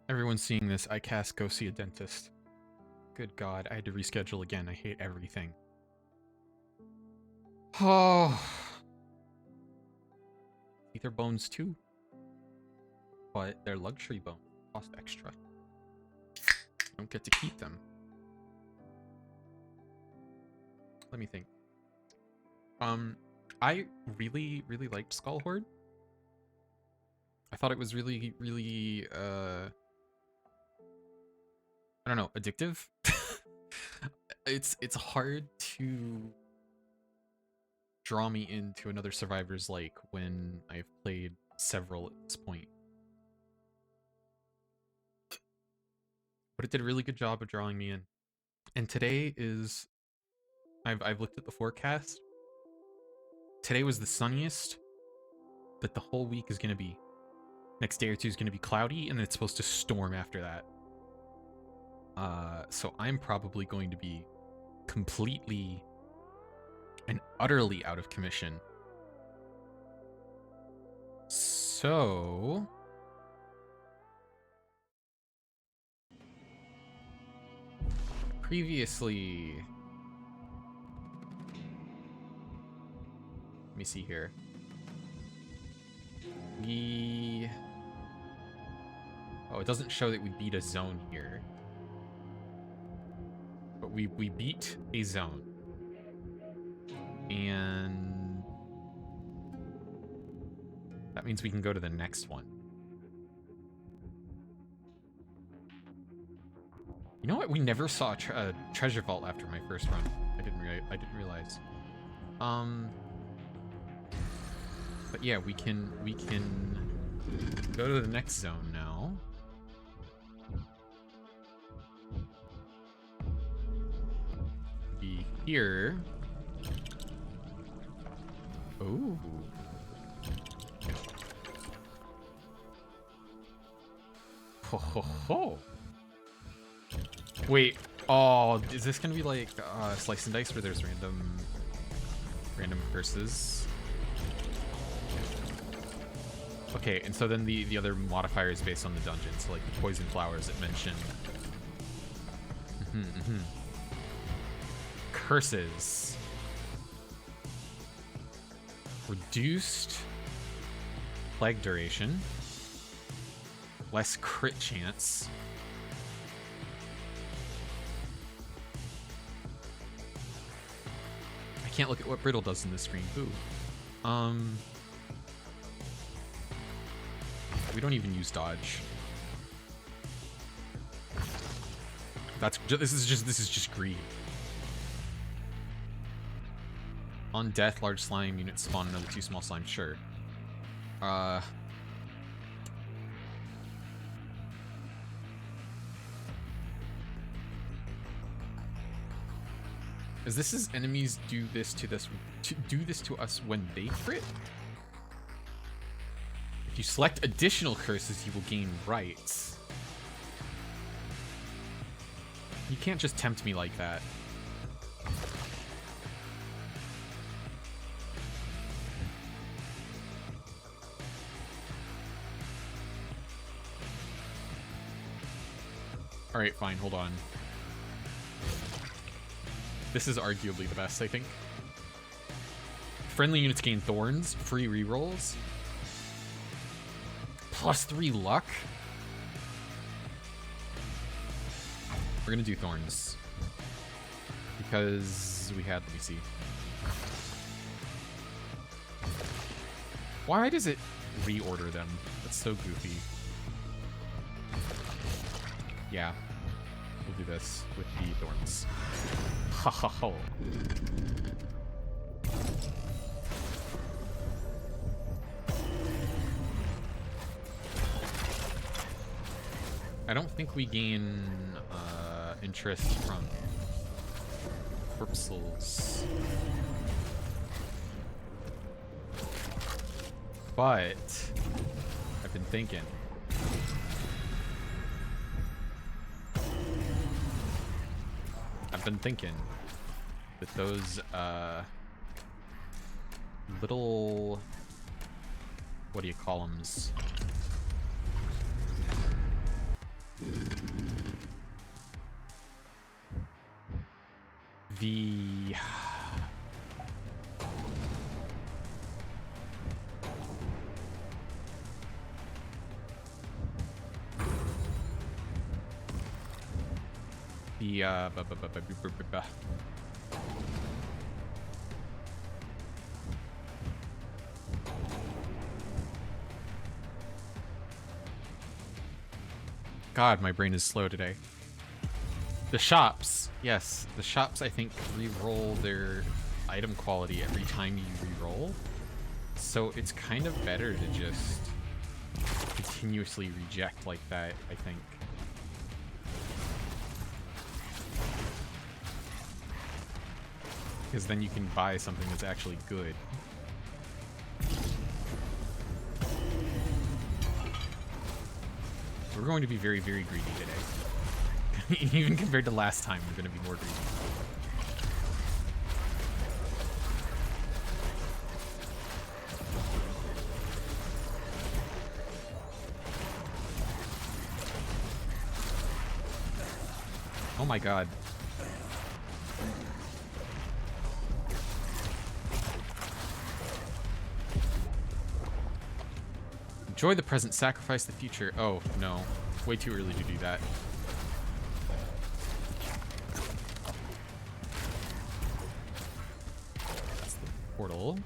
Everyone's seeing this. I cast Go See a Dentist. Good God, I had to reschedule again. I hate everything. Oh. Ether bones too. But they're luxury bones. Cost extra. I don't get to keep them. Let me think. I really, really liked Skull Horde. I thought it was really, really, I don't know, addictive. It's hard to draw me into another Survivor's like when I've played several at this point. But it did a really good job of drawing me in. And today is, I've looked at the forecast. Today was the sunniest that the whole week is going to be. Next day or two is going to be cloudy, and then it's supposed to storm after that. So I'm probably going to be completely and utterly out of commission. So... previously... let me see here. Oh, it doesn't show that we beat a zone here. But we beat a zone. And that means we can go to the next one. You know what? We never saw a treasure vault after my first run. I didn't realize. But yeah, we can go to the next zone now. Be here. Ooh. Ho ho ho. Wait. Oh, is this gonna be like Slice and Dice where there's random curses? Okay, and so then the other modifier is based on the dungeon, so like the poison flowers it mentioned. Curses. Reduced plague duration. Less crit chance. I can't look at what Brittle does in this screen. Ooh. We don't even use dodge. This is just greed. On death, large slime units spawn another 2 small slimes. Sure. Is this as enemies do this to us when they crit? If you select additional curses, you will gain rights. You can't just tempt me like that. Alright, fine, hold on. This is arguably the best, I think. Friendly units gain thorns, free rerolls. +3 luck? We're gonna do thorns. Because we had, let me see. Why does it reorder them? That's so goofy. Yeah. We'll do this with the thorns. Ha ha ha. I don't think we gain interest from corpsels. But I've been thinking. That those little, what do you call them? God, my brain is slow today. The shops, yes, the shops I think re-roll their item quality every time you re-roll. So it's kind of better to just continuously reject like that, I think. Because then you can buy something that's actually good. We're going to be very, very greedy today. Even compared to last time, we're going to be more greedy. Oh my god. Enjoy the present, sacrifice the future. Oh, no. Way too early to do that. That's the portal.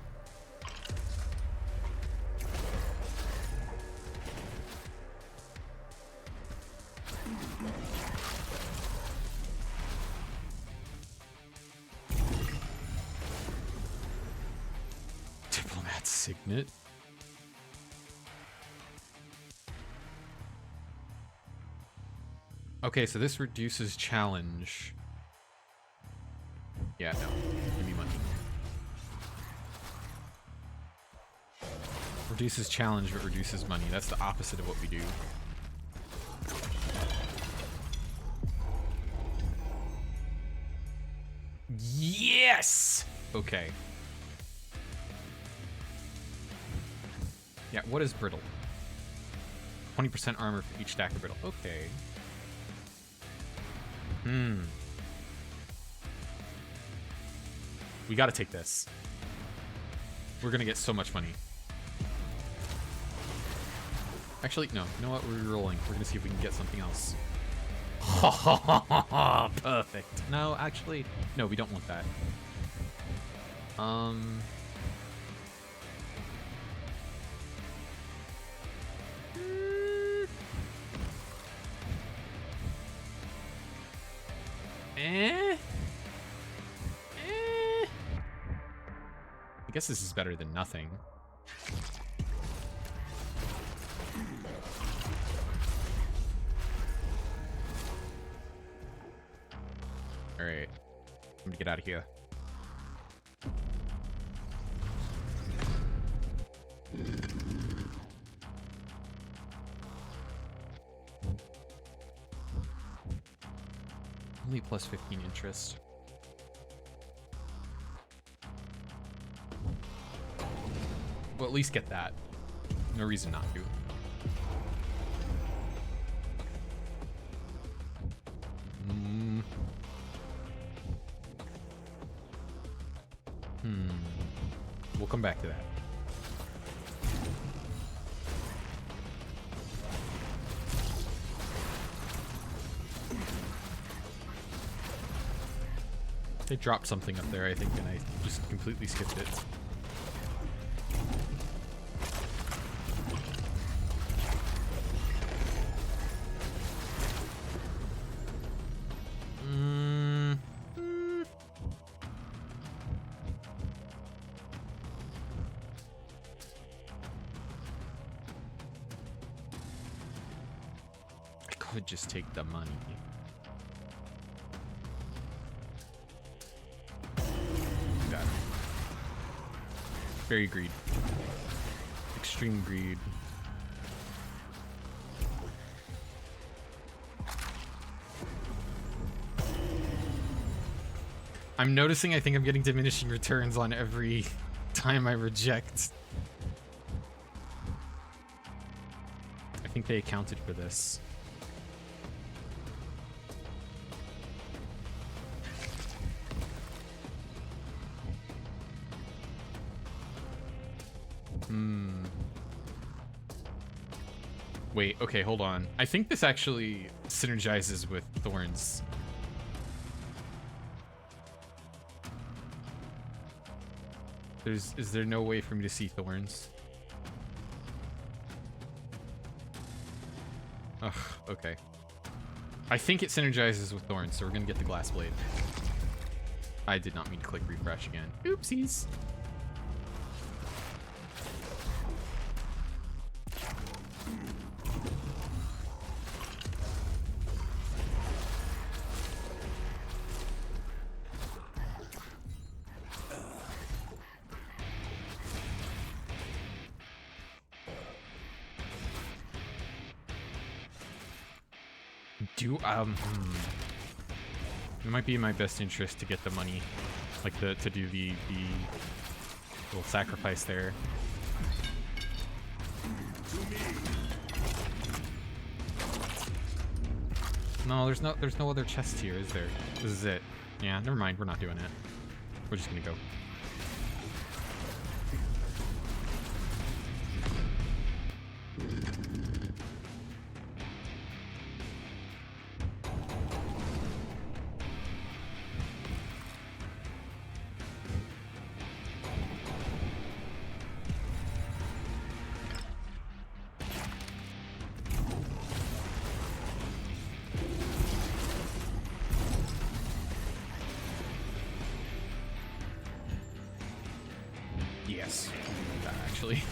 Diplomat's signet. Okay, so this reduces challenge. Yeah, no. Give me money. Reduces challenge, but reduces money. That's the opposite of what we do. Yes! Okay. Yeah, what is brittle? 20% armor for each stack of brittle. Okay. We gotta take this. We're gonna get so much money. Actually, no. You know what? We're rolling. We're gonna see if we can get something else. Perfect. No, actually, no, we don't want that. I guess this is better than nothing. All right, I'm gonna get out of here. Only plus 15 interest. Well, at least get that. No reason not to. We'll come back to that. They dropped something up there, I think, and I just completely skipped it. I could just take the money. Got it. Very greed. Extreme greed. I'm noticing I think I'm getting diminishing returns on every time I reject. I think they accounted for this. Wait, okay, hold on. I think this actually synergizes with Thorns. Is there no way for me to see Thorns? Ugh, okay. I think it synergizes with Thorns, so we're gonna get the Glass Blade. I did not mean to click refresh again. Oopsies. It might be in my best interest to get the money, like to do the little sacrifice there. No, there's no other chest here, is there? This is it. Yeah, never mind. We're not doing it. We're just gonna go. Yes, actually.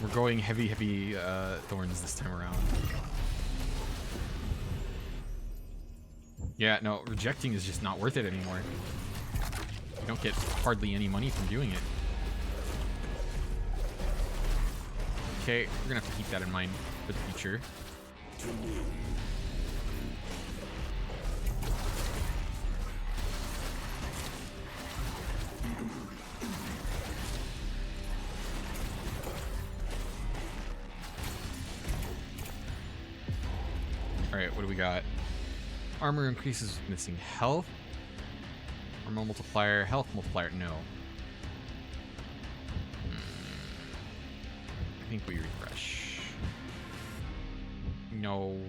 We're going heavy thorns this time around. Yeah, no, rejecting is just not worth it anymore. You don't get hardly any money from doing it. Okay, we're gonna have to keep that in mind for the future. Alright, what do we got? Armor increases with missing health. Armor multiplier, health multiplier, no. I think we refresh. No.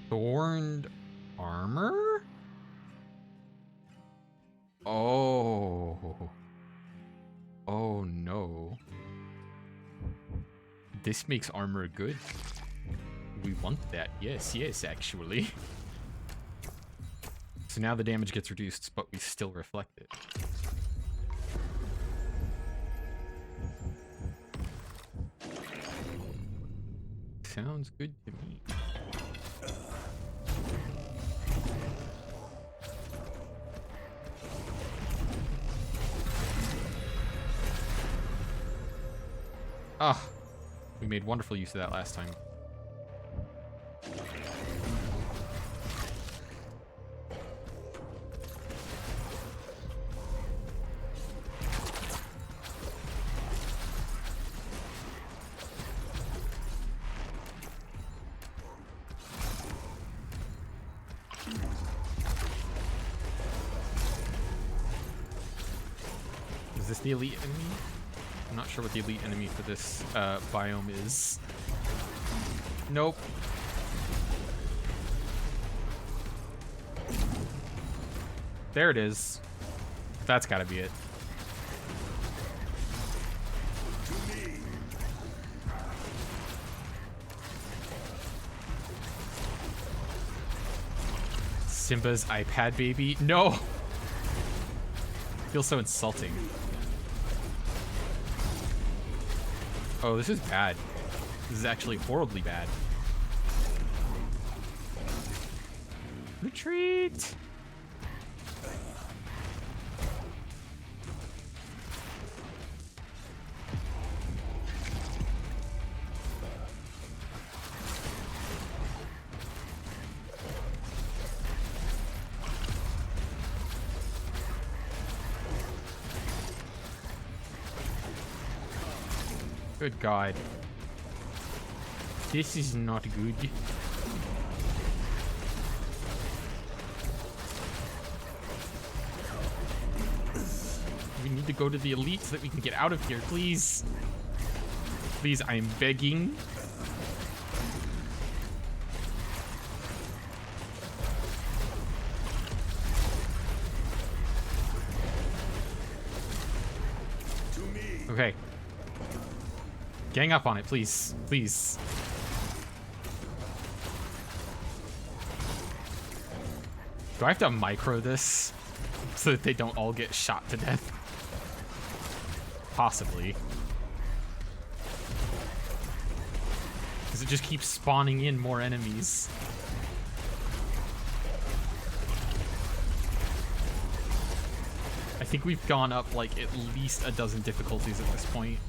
Thorned armor? Oh. Oh no. This makes armor good. We want that. Yes, yes, actually. So now the damage gets reduced, but we still reflect it. Sounds good to me. Ah, we made wonderful use of that last time. Is this the elite enemy? I'm not sure what the elite enemy for this biome is. Nope. There it is. That's gotta be it. Simba's iPad baby? No! Feels so insulting. Oh, this is bad. This is actually horribly bad. Retreat! Good God. This is not good. We need to go to the elite so that we can get out of here, please. Please, I am begging. Okay. Gang up on it, please. Please. Do I have to micro this so that they don't all get shot to death? Possibly. Because it just keeps spawning in more enemies. I think we've gone up like at least a dozen difficulties at this point.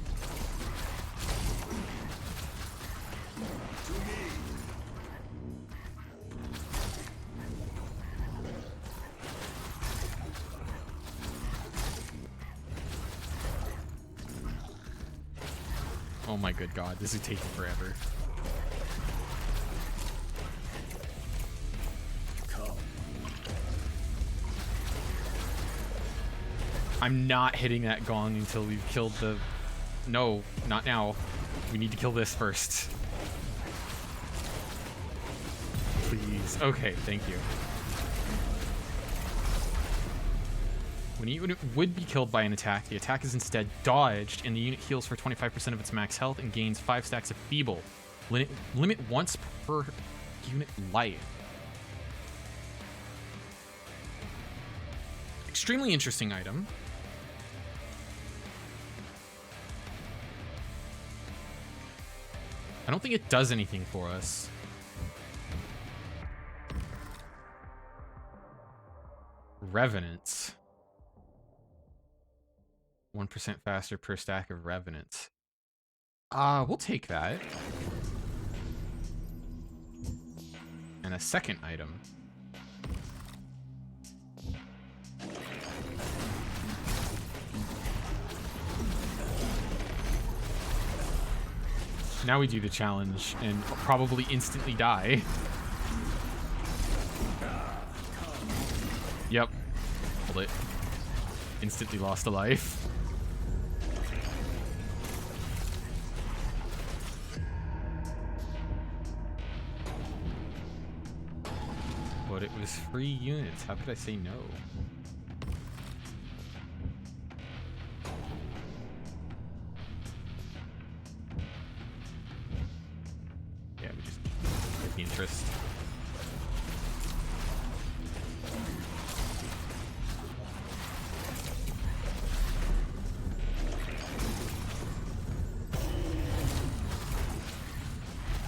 Oh my good God, this is taking forever. I'm not hitting that gong until we've killed the... No, not now. We need to kill this first. Please. Okay, thank you. When a unit would be killed by an attack, the attack is instead dodged, and the unit heals for 25% of its max health and gains 5 stacks of Feeble. Limit once per unit life. Extremely interesting item. I don't think it does anything for us. Revenants. 1% faster per stack of Revenants. We'll take that. And a second item. Now we do the challenge and probably instantly die. Yep. Hold it. Instantly lost a life. But it was free units. How could I say no? Yeah, we just get the interest.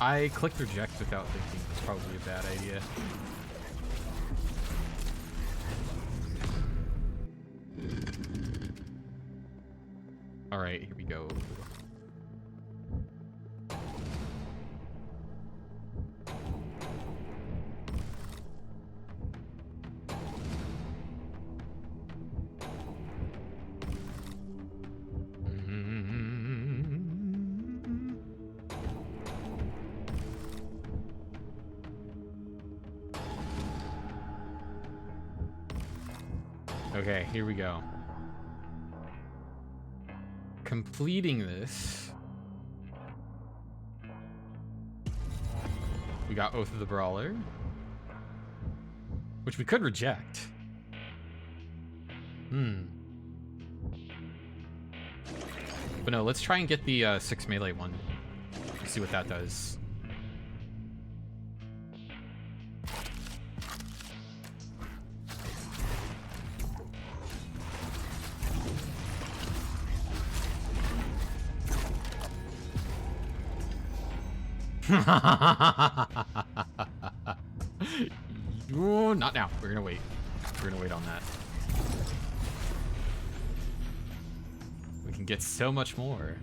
I clicked reject without thinking. It's probably a bad idea. All right, here we go. Okay, here we go. Completing this, we got Oath of the Brawler, which we could reject. But no, let's try and get the 6 melee one. Let's see what that does. Ooh, not now. We're gonna wait. We're gonna wait on that. We can get so much more.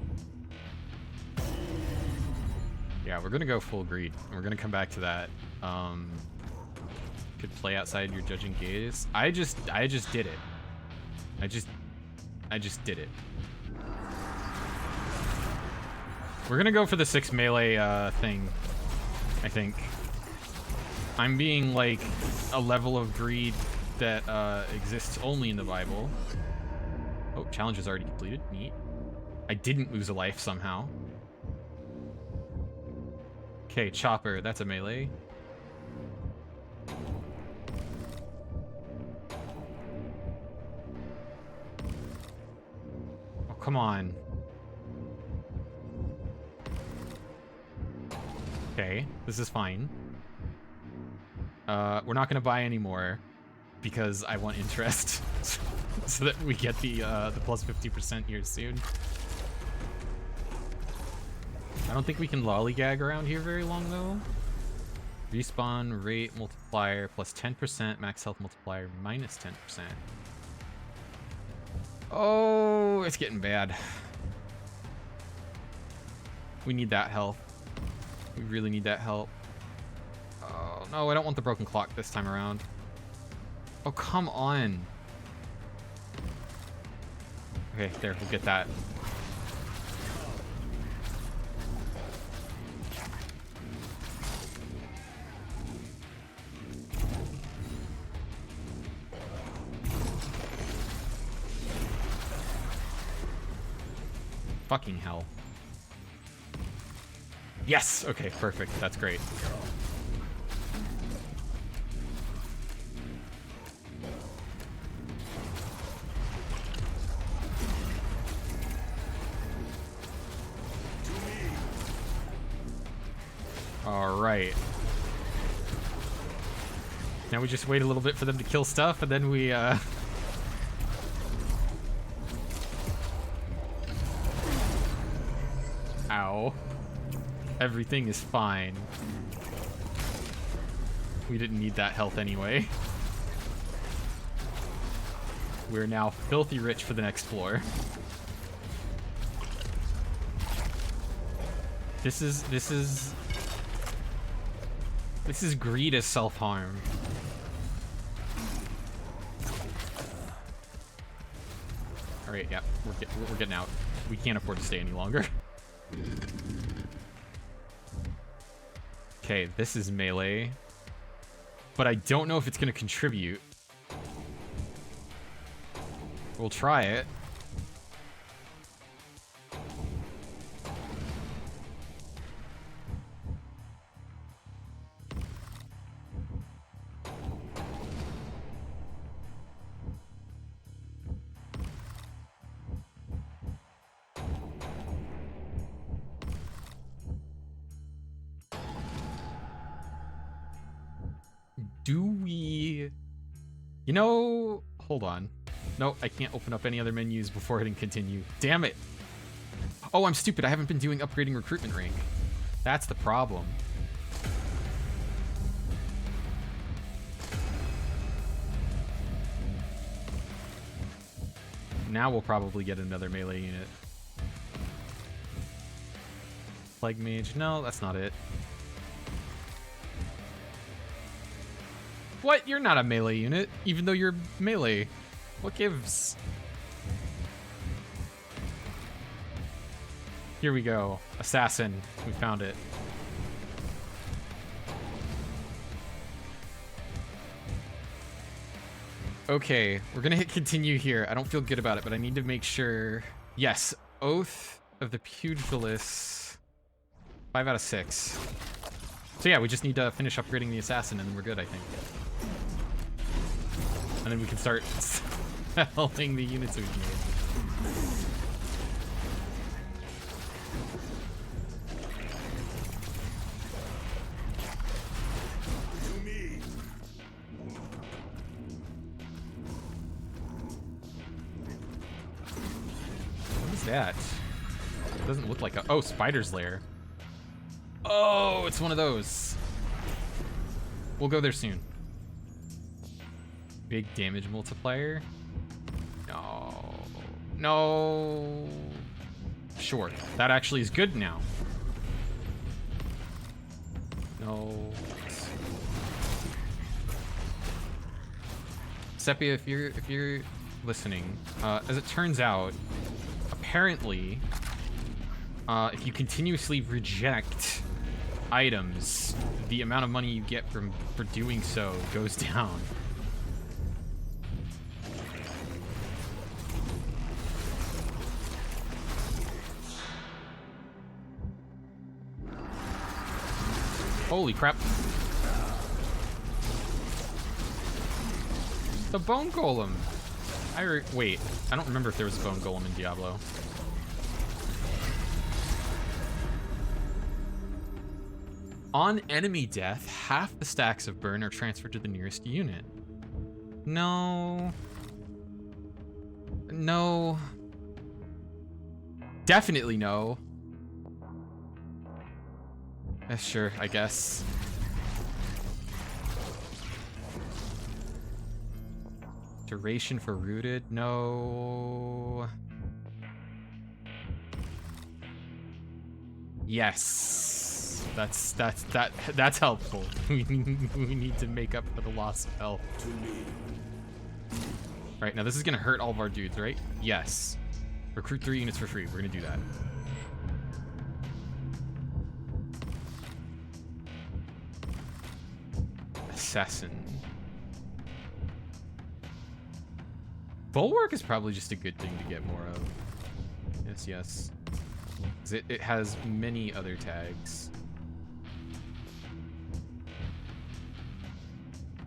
Yeah, we're gonna go full greed. And we're gonna come back to that. Could play outside your judging gaze. I just did it. I just did it. We're gonna go for the 6 melee thing, I think. I'm being like a level of greed that exists only in the Bible. Oh, challenge is already completed. Neat. I didn't lose a life somehow. Okay, Chopper, that's a melee. Oh, come on. Okay, this is fine. We're not gonna buy anymore because I want interest, so that we get the plus 50% here soon. I don't think we can lollygag around here very long though. Respawn rate multiplier plus 10%, max health multiplier minus 10%. Oh, it's getting bad. We need that health. We really need that help. Oh, no, I don't want the broken clock this time around. Oh, come on. Okay, there, we'll get that. fucking hell. Yes! Okay, perfect. That's great. Alright. Now we just wait a little bit for them to kill stuff, and then we, Ow. Everything is fine. We didn't need that health anyway. We're now filthy rich for the next floor. This is greed as self-harm. Alright, yeah, we're getting out. We can't afford to stay any longer. Okay, this is melee. But I don't know if it's gonna contribute. We'll try it. Do we... You know... Hold on. No, I can't open up any other menus before hitting continue. Damn it! Oh, I'm stupid. I haven't been doing upgrading recruitment rank. That's the problem. Now we'll probably get another melee unit. Plague Mage. No, that's not it. What? You're not a melee unit, even though you're melee. What gives? Here we go. Assassin. We found it. Okay, we're gonna hit continue here. I don't feel good about it, but I need to make sure. Yes, Oath of the Pugilist. 5 out of 6. So yeah, we just need to finish upgrading the assassin and then we're good, I think. And then we can start selling the units we've made. What is that? It doesn't look like a... Oh, Spider's Lair. Oh, it's one of those. We'll go there soon. Big damage multiplier? No. No. Sure. That actually is good now. No. Sepia, if you're listening, as it turns out, apparently, if you continuously reject items, the amount of money you get for doing so goes down. Holy crap. The Bone Golem. Wait, I don't remember if there was a Bone Golem in Diablo. On enemy death, half the stacks of burn are transferred to the nearest unit. No. No. Definitely no. Sure, I guess. Duration for rooted? No. Yes. That's helpful. We need to make up for the loss of health. Right, now this is gonna hurt all of our dudes, right? Yes. Recruit 3 units for free. We're gonna do that. Assassin. Bulwark is probably just a good thing to get more of. Yes, yes. 'Cause it has many other tags.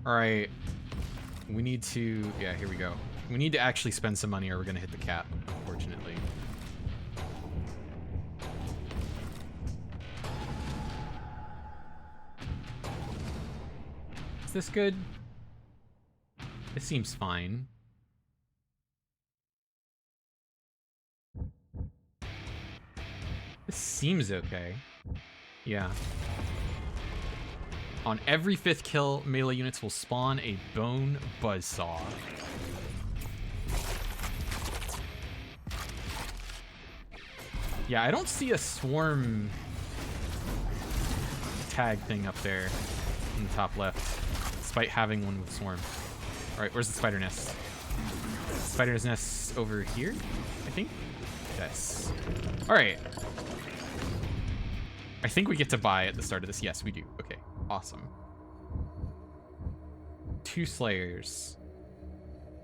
Alright. We need to... Yeah, here we go. We need to actually spend some money or we're gonna hit the cap, unfortunately. Is this good? This seems fine. This seems okay. Yeah. On every 5th kill, melee units will spawn a bone buzzsaw. Yeah, I don't see a swarm tag thing up there in the top left, despite having one with swarm. Alright, where's the spider nest? Spider's nest over here, I think? Yes. Alright. I think we get to buy at the start of this. Yes, we do. Okay, awesome. 2 Slayers.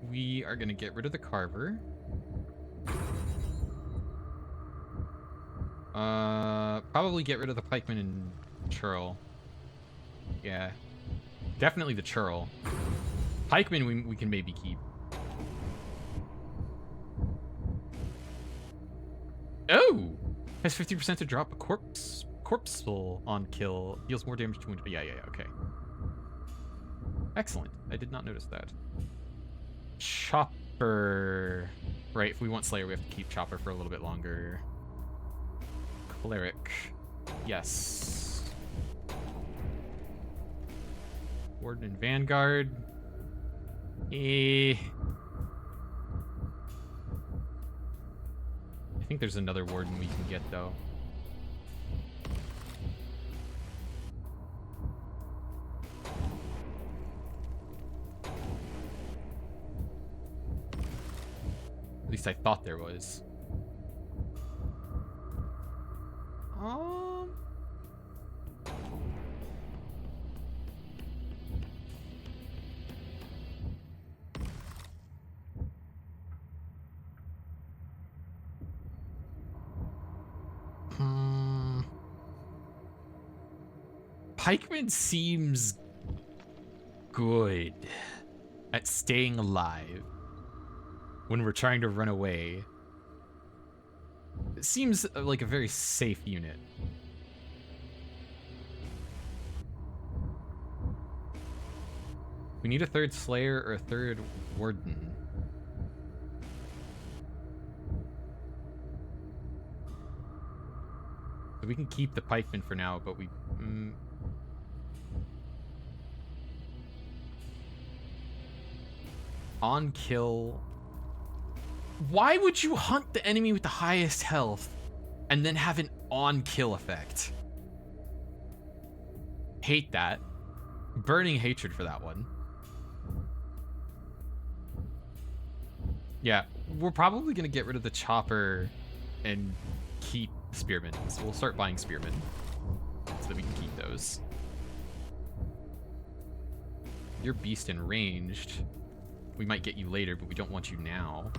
We are gonna get rid of the Carver. Probably get rid of the Pikeman and Churl. Yeah. Definitely the Churl. Pikeman we can maybe keep. Oh! Has 50% to drop a corpseful on kill. Deals more damage to wounded. Yeah, okay. Excellent. I did not notice that. Chopper. Right, if we want Slayer, we have to keep Chopper for a little bit longer. Cleric. Yes. Warden and Vanguard. I think there's another Warden we can get, though. At least I thought there was. Pikeman seems good at staying alive when we're trying to run away. It seems like a very safe unit. We need a 3rd Slayer or a 3rd Warden. So we can keep the Pikeman for now, but we... On kill. Why would you hunt the enemy with the highest health and then have an on kill effect? Hate that. Burning hatred for that one. Yeah, we're probably gonna get rid of the Chopper and keep Spearmen. So we'll start buying Spearmen so that we can keep those. You're beast and ranged. We might get you later, but we don't want you now.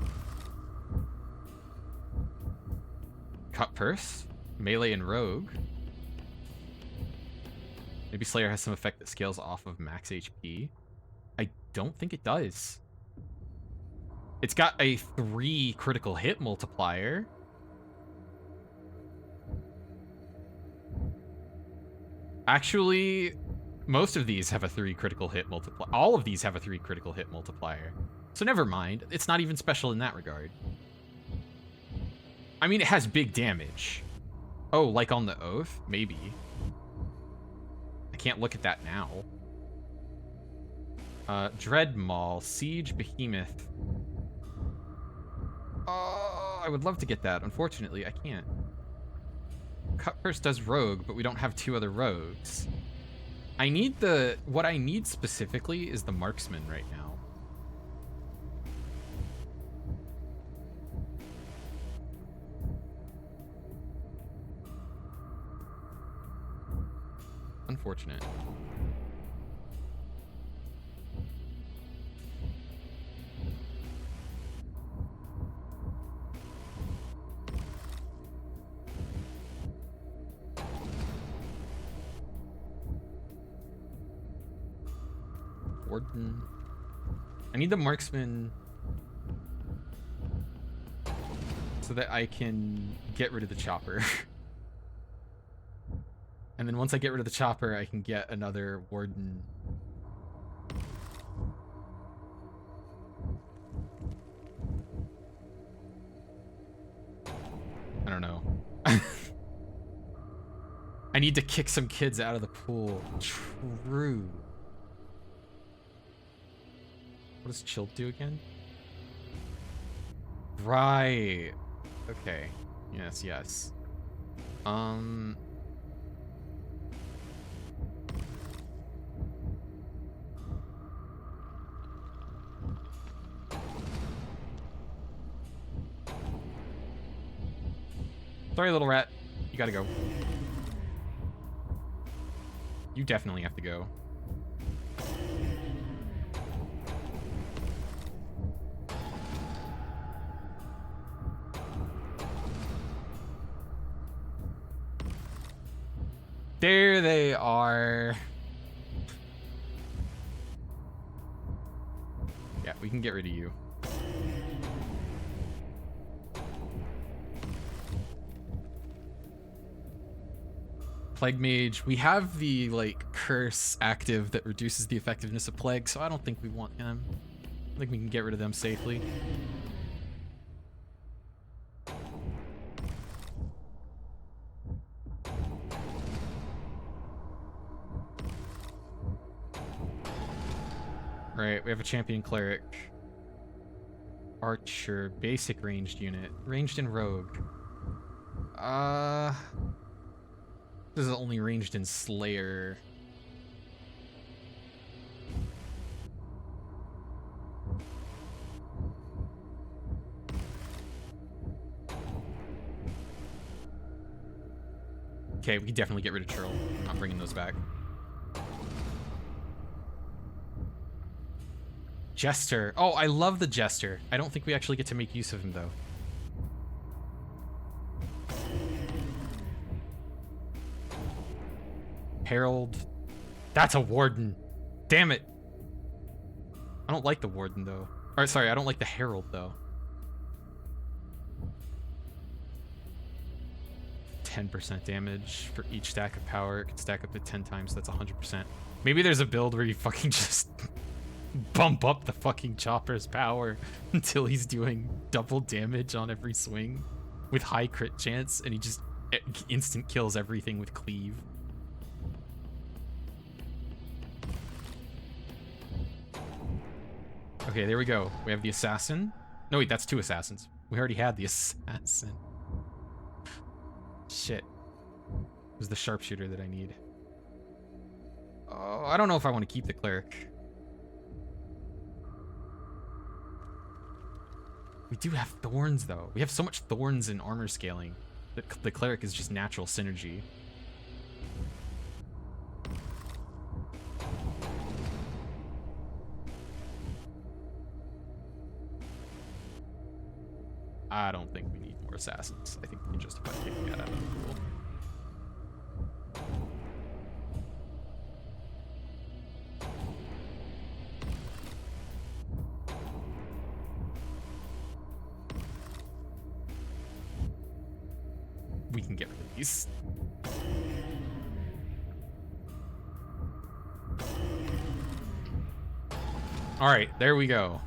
Cut Purse, melee and rogue. Maybe Slayer has some effect that scales off of max HP. I don't think it does. It's got a 3 critical hit multiplier. Actually, most of these have a 3 critical hit multiplier. All of these have a 3 critical hit multiplier. So never mind. It's not even special in that regard. I mean, it has big damage. Oh, like on the Oath? Maybe. I can't look at that now. Dread Maul, Siege Behemoth. Oh, I would love to get that. Unfortunately, I can't. Cut Purse does rogue, but we don't have 2 other rogues. I need the... What I need specifically is the marksman right now. Unfortunate. warden. I need the marksman so that I can get rid of the chopper. And then once I get rid of the chopper, I can get another warden. I don't know. I need to kick some kids out of the pool. True. What does Chill do again? Right. Okay. Yes, yes. Sorry, little rat. You gotta go. You definitely have to go. There they are. Yeah, we can get rid of you. Plague Mage. We have the, like, curse active that reduces the effectiveness of Plague, so I don't think we want him. I think we can get rid of them safely. Right, we have a champion cleric. Archer, basic ranged unit. Ranged and rogue. This is only ranged in Slayer. Okay, we can definitely get rid of Churl. I'm not bringing those back. Jester. Oh, I love the Jester. I don't think we actually get to make use of him, though. Herald. That's a warden. Damn it. I don't like the warden, though. Or, sorry, I don't like the herald, though. 10% damage for each stack of power. It can stack up to 10 times. That's 100%. Maybe there's a build where you fucking just bump up the fucking chopper's power until he's doing double damage on every swing with high crit chance, and he just instant kills everything with cleave. Okay, there we go. We have the assassin. No, wait, that's 2 assassins. We already had the assassin. Shit. It was the sharpshooter that I need. Oh, I don't know if I want to keep the cleric. We do have thorns, though. We have so much thorns in armor scaling that the cleric is just natural synergy. I don't think we need more assassins. I think we can justify taking that out of the pool. We can get rid of these. All right, there we go.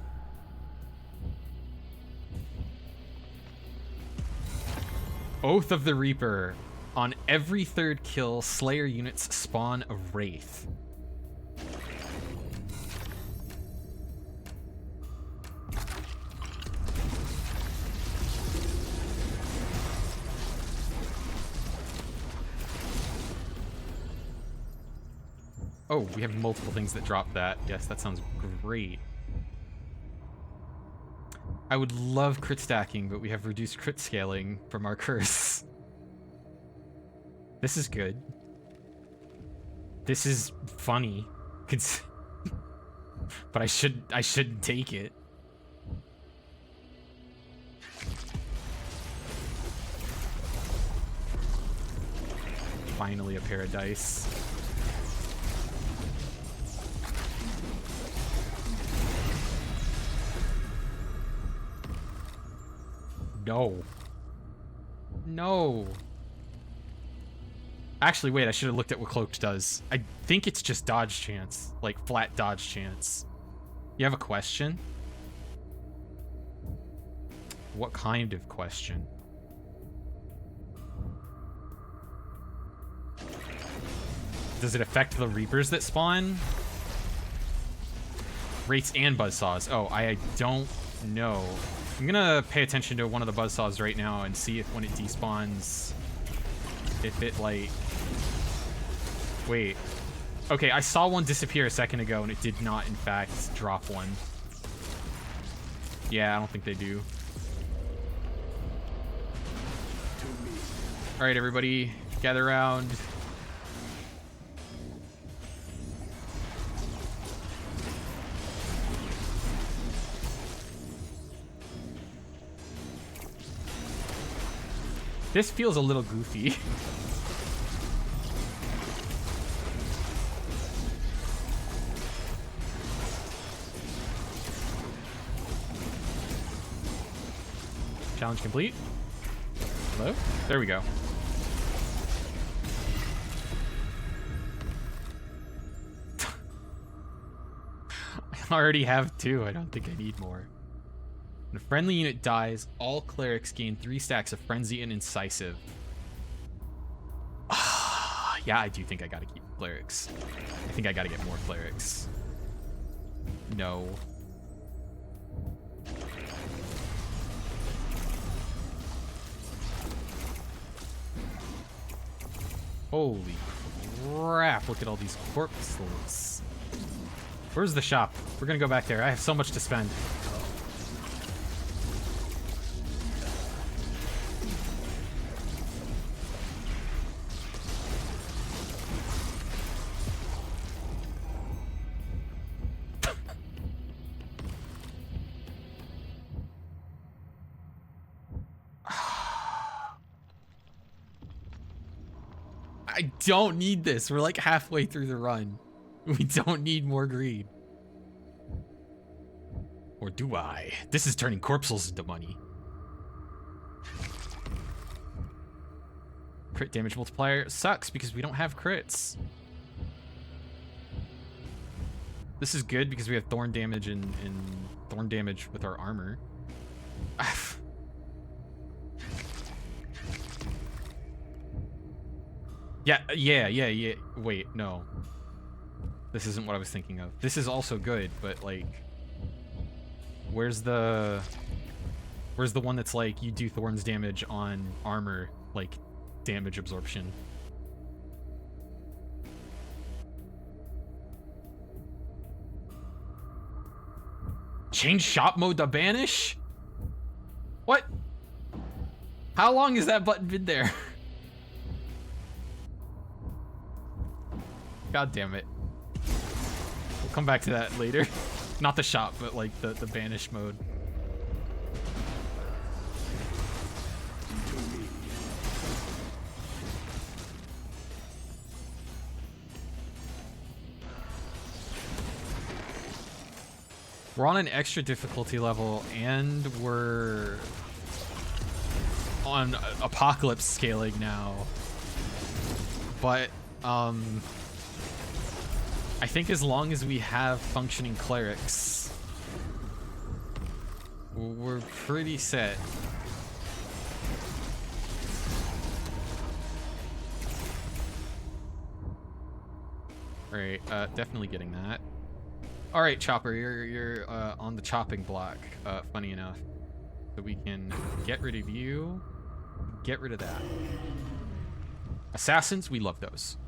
Oath of the Reaper. On every 3rd kill, Slayer units spawn a Wraith. Oh, we have multiple things that drop that. Yes, that sounds great. I would love crit stacking, but we have reduced crit scaling from our curse. This is good. This is funny. But I shouldn't take it. Finally a pair of dice. No. No. Actually, wait, I should have looked at what Cloaked does. I think it's just dodge chance. Like, flat dodge chance. You have a question? What kind of question? Does it affect the Reapers that spawn? Wraiths and Buzzsaws. Oh, I don't know. I'm gonna pay attention to one of the Buzzsaws right now and see if when it despawns, if it like... Wait. Okay, I saw one disappear a second ago and it did not, in fact, drop one. Yeah, I don't think they do. Alright, everybody, gather around. This feels a little goofy. Challenge complete. Hello? There we go. I already have 2. I don't think I need more. When a friendly unit dies, all clerics gain 3 stacks of Frenzy and Incisive. Yeah, I do think I gotta keep clerics. I think I gotta get more clerics. No. Holy crap, look at all these corpses. Where's the shop? We're gonna go back there. I have so much to spend. I don't need this. We're like halfway through the run. We don't need more greed. Or do I? This is turning corpsels into money. Crit damage multiplier sucks because we don't have crits. This is good because we have thorn damage and thorn damage with our armor. Yeah. Wait, no. This isn't what I was thinking of. This is also good, but like, where's the one that's like you do thorns damage on armor, like damage absorption? Change shop mode to banish? What? How long has that button been there? God damn it. We'll come back to that later. Not the shop, but like the banish mode. We're on an extra difficulty level and we're on apocalypse scaling now. But I think as long as we have functioning clerics, we're pretty set. All right, definitely getting that. All right, Chopper, you're on the chopping block. Funny enough, so we can get rid of you, get rid of that. Assassins, we love those.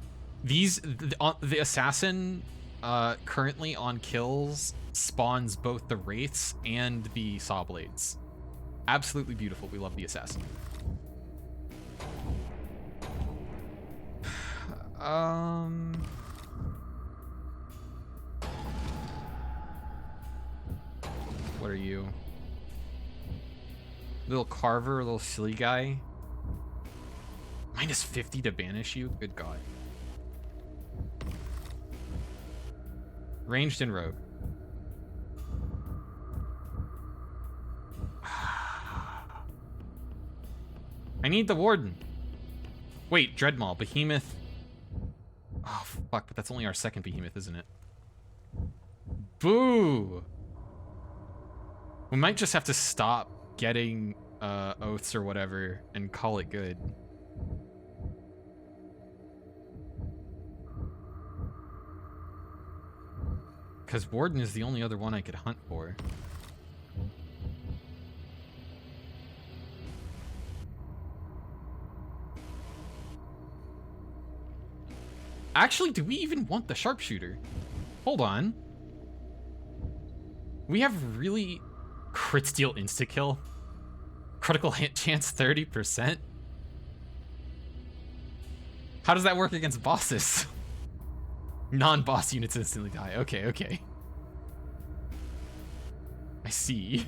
These the assassin currently on kills spawns both the wraiths and the saw blades. Absolutely beautiful. We love the assassin. What are you? Little carver, little silly guy. Minus 50 to banish you? Good God. Ranged and rogue. I need the Warden. Wait, Dreadmaw, Behemoth. Oh, fuck, but that's only our second Behemoth, isn't it? Boo! We might just have to stop getting oaths or whatever and call it good. Because Warden is the only other one I could hunt for. Actually, do we even want the Sharpshooter? Hold on. We have really crit steal insta-kill. Critical hit chance 30%. How does that work against bosses? Non-boss units instantly die. Okay, okay. I see.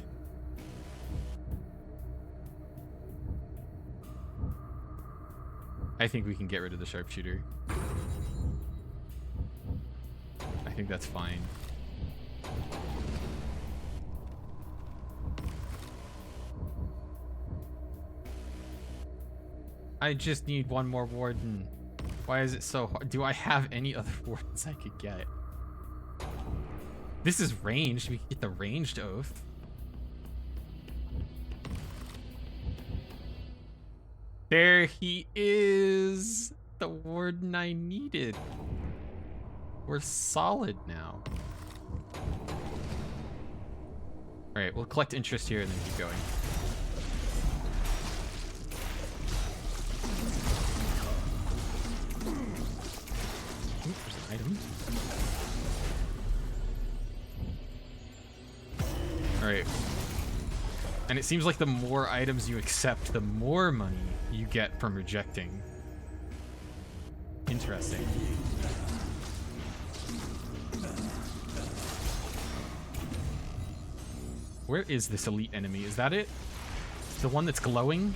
I think we can get rid of the Sharpshooter. I think that's fine. I just need one more Warden. Why is it so hard? Do I have any other Wardens I could get? This is ranged. We can get the ranged oath. There he is. The Warden I needed. We're solid now. Alright, we'll collect interest here and then keep going. Ooh, there's an item. Alright. And it seems like the more items you accept, the more money you get from rejecting. Interesting. Where is this elite enemy? Is that it? The one that's glowing?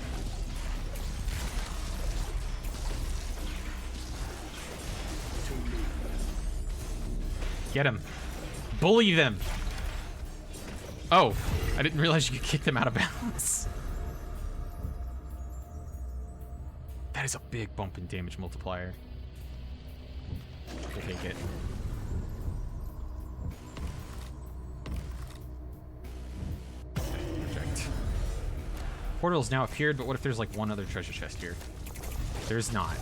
Get him. Bully them. Oh, I didn't realize you could kick them out of bounds. That is a big bump in damage multiplier. We'll take it. Project. Portal's now appeared, but what if there's like one other treasure chest here? There's not.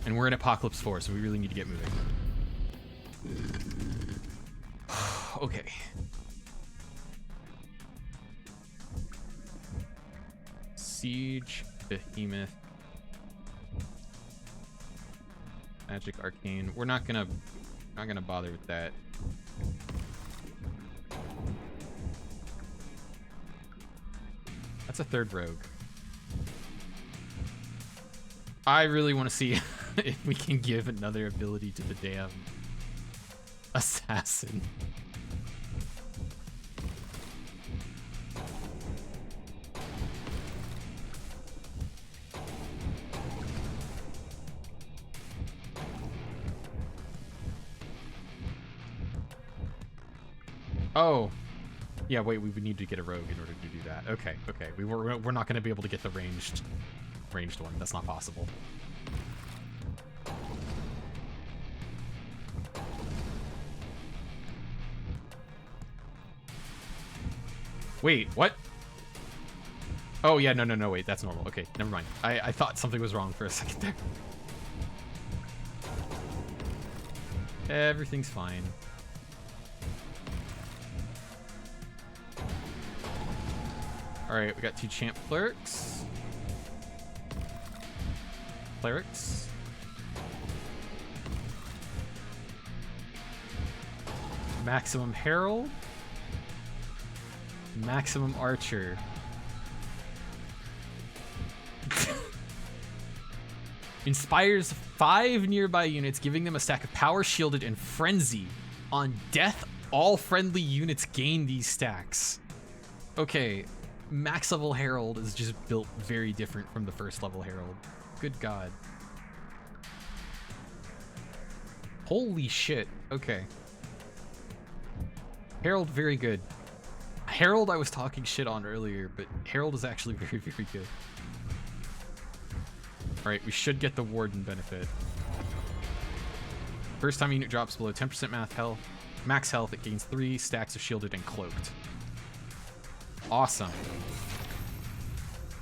And we're in Apocalypse 4, so we really need to get moving. Okay. Siege, Behemoth, Magic Arcane. We're not gonna bother with that. That's a third rogue. I really want to see if we can give another ability to the damn assassin. Oh, yeah. Wait, we would need to get a rogue in order to do that. Okay, okay. We're not going to be able to get the ranged one. That's not possible. Wait, what? Oh yeah, no. Wait, that's normal. Okay, never mind. I thought something was wrong for a second there. Everything's fine. Alright, we got 2 champ clerics. Maximum Herald. Maximum Archer. Inspires 5 nearby units, giving them a stack of Power Shielded and Frenzy. On death, all friendly units gain these stacks. Okay, max level Herald is just built very different from the first level Herald. Good God. Holy shit. Okay. Herald, very good. Herald I was talking shit on earlier, but Herald is actually very, very good. Alright, we should get the Warden benefit. First time a unit drops below 10% max health, it gains 3 stacks of shielded and cloaked. Awesome.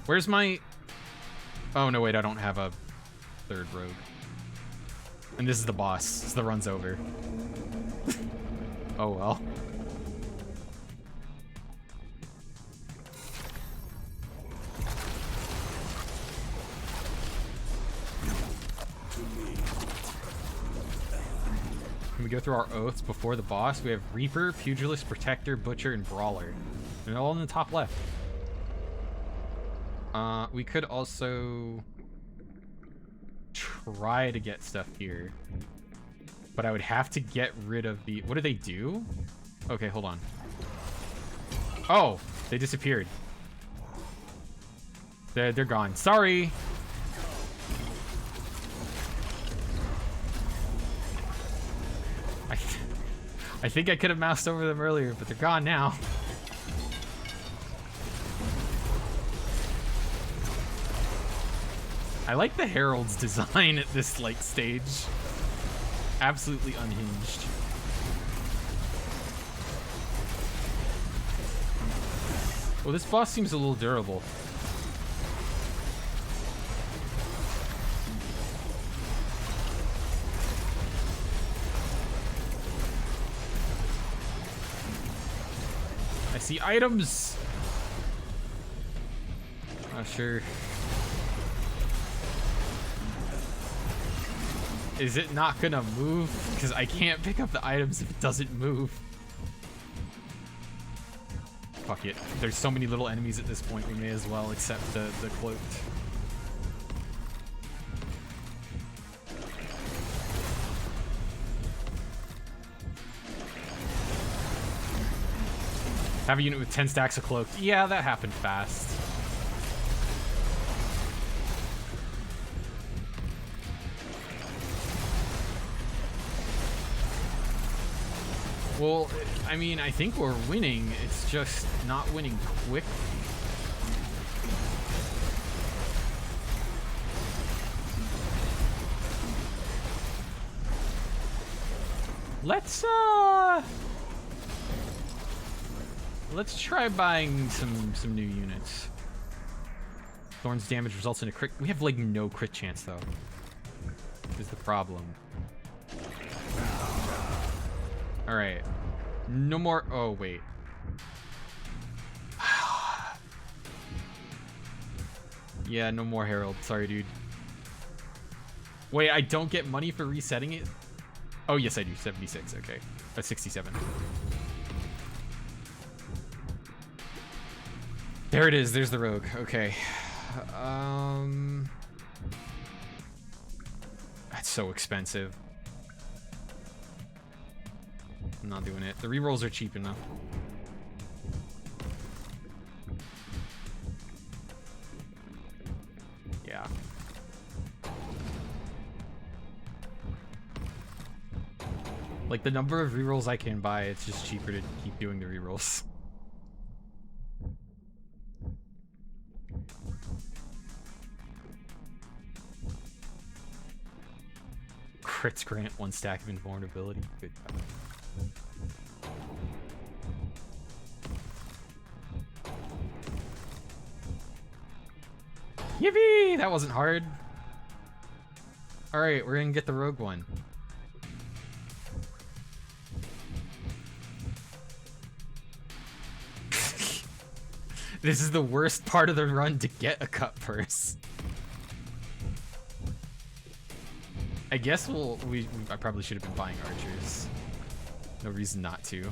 Where's my... Oh, no, wait, I don't have a third rogue. And this is the boss, so the run's over. Oh, well. Can we go through our oaths before the boss? We have Reaper, Pugilist, Protector, Butcher, and Brawler. And they're all in the top left. We could also try to get stuff here. But I would have to get rid of the... What do they do? Okay, hold on. Oh, they disappeared. They're gone. Sorry. I think I could have moused over them earlier, but they're gone now. I like the Herald's design at this like stage. Absolutely unhinged. Well, this boss seems a little durable. I see items. Not sure. Is it not gonna move? Because I can't pick up the items if it doesn't move. Fuck it. There's so many little enemies at this point, we may as well accept the cloaked. Have a unit with 10 stacks of cloaked. Yeah, that happened fast. Well, I mean, I think we're winning. It's just not winning quick. Let's try buying some new units. Thorn's damage results in a crit. We have like no crit chance though. Is the problem. All right. No more. Oh, wait. Yeah, no more Herald. Sorry, dude. Wait, I don't get money for resetting it? Oh, yes, I do. 76. Okay. 67. There it is. There's the rogue. Okay. That's so expensive. I'm not doing it. The rerolls are cheap enough. Yeah. Like, the number of rerolls I can buy, it's just cheaper to keep doing the rerolls. Crits grant 1 stack of invulnerability. Good God. Yippee! That wasn't hard. Alright, we're gonna get the rogue one. This is the worst part of the run to get a cut purse. I guess I probably should have been buying archers. No reason not to.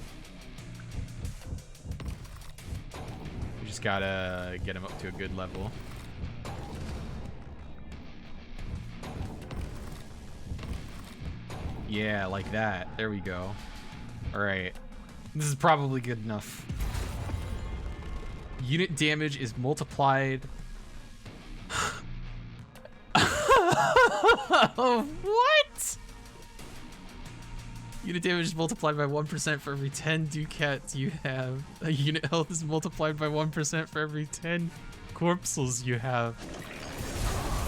We just gotta get him up to a good level. Yeah, like that. There we go. Alright. This is probably good enough. Unit damage is multiplied. What? Unit damage is multiplied by 1% for every 10 ducats you have. Unit health is multiplied by 1% for every 10 corpsels you have.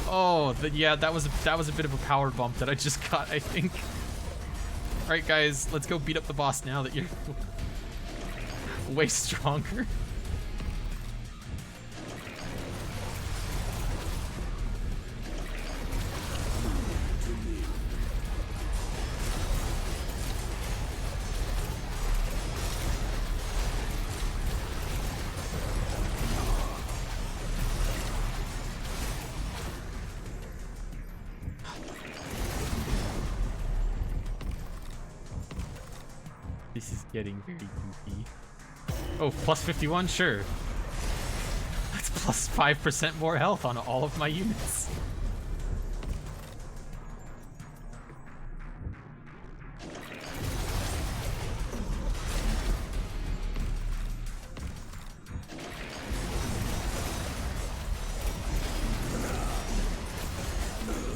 Oh, yeah, that was a bit of a power bump that I just got, I think. All right, guys, let's go beat up the boss now that you're way stronger. This is getting very goofy. Oh, plus 51? Sure. That's plus 5% more health on all of my units.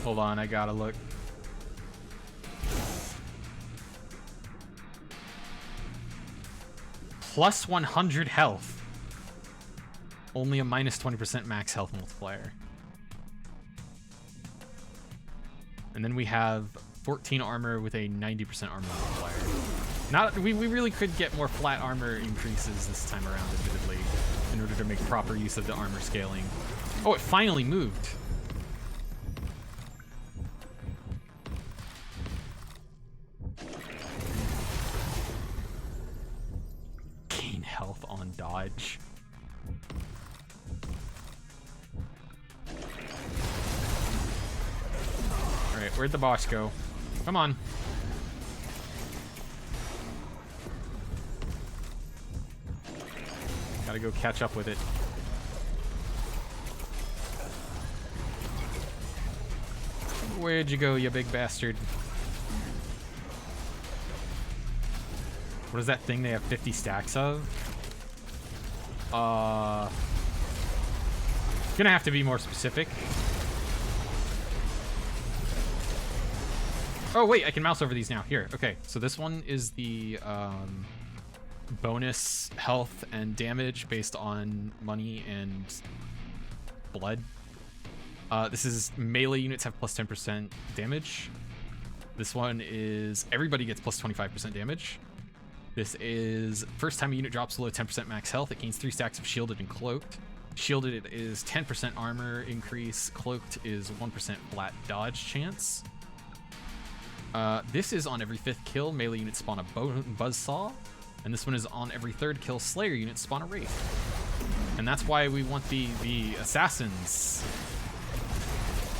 Hold on, I gotta look. Plus 100 health. Only a minus 20% max health multiplier. And then we have 14 armor with a 90% armor multiplier. We really could get more flat armor increases this time around, admittedly, in order to make proper use of the armor scaling. Oh, it finally moved. Health on dodge. Alright, where'd the boss go? Come on. Gotta go catch up with it. Where'd you go, you big bastard? What is that thing they have 50 stacks of? Gonna have to be more specific. Oh wait, I can mouse over these now. Here, okay. So this one is the bonus health and damage based on money and blood. This is melee units have plus 10% damage. This one is everybody gets plus 25% damage. This is first time a unit drops below 10% max health, it gains 3 stacks of shielded and cloaked. Shielded is 10% armor increase, cloaked is 1% flat dodge chance. This is on every 5th kill, melee units spawn a buzzsaw. And this one is on every 3rd kill, Slayer units spawn a wraith. And that's why we want the assassins.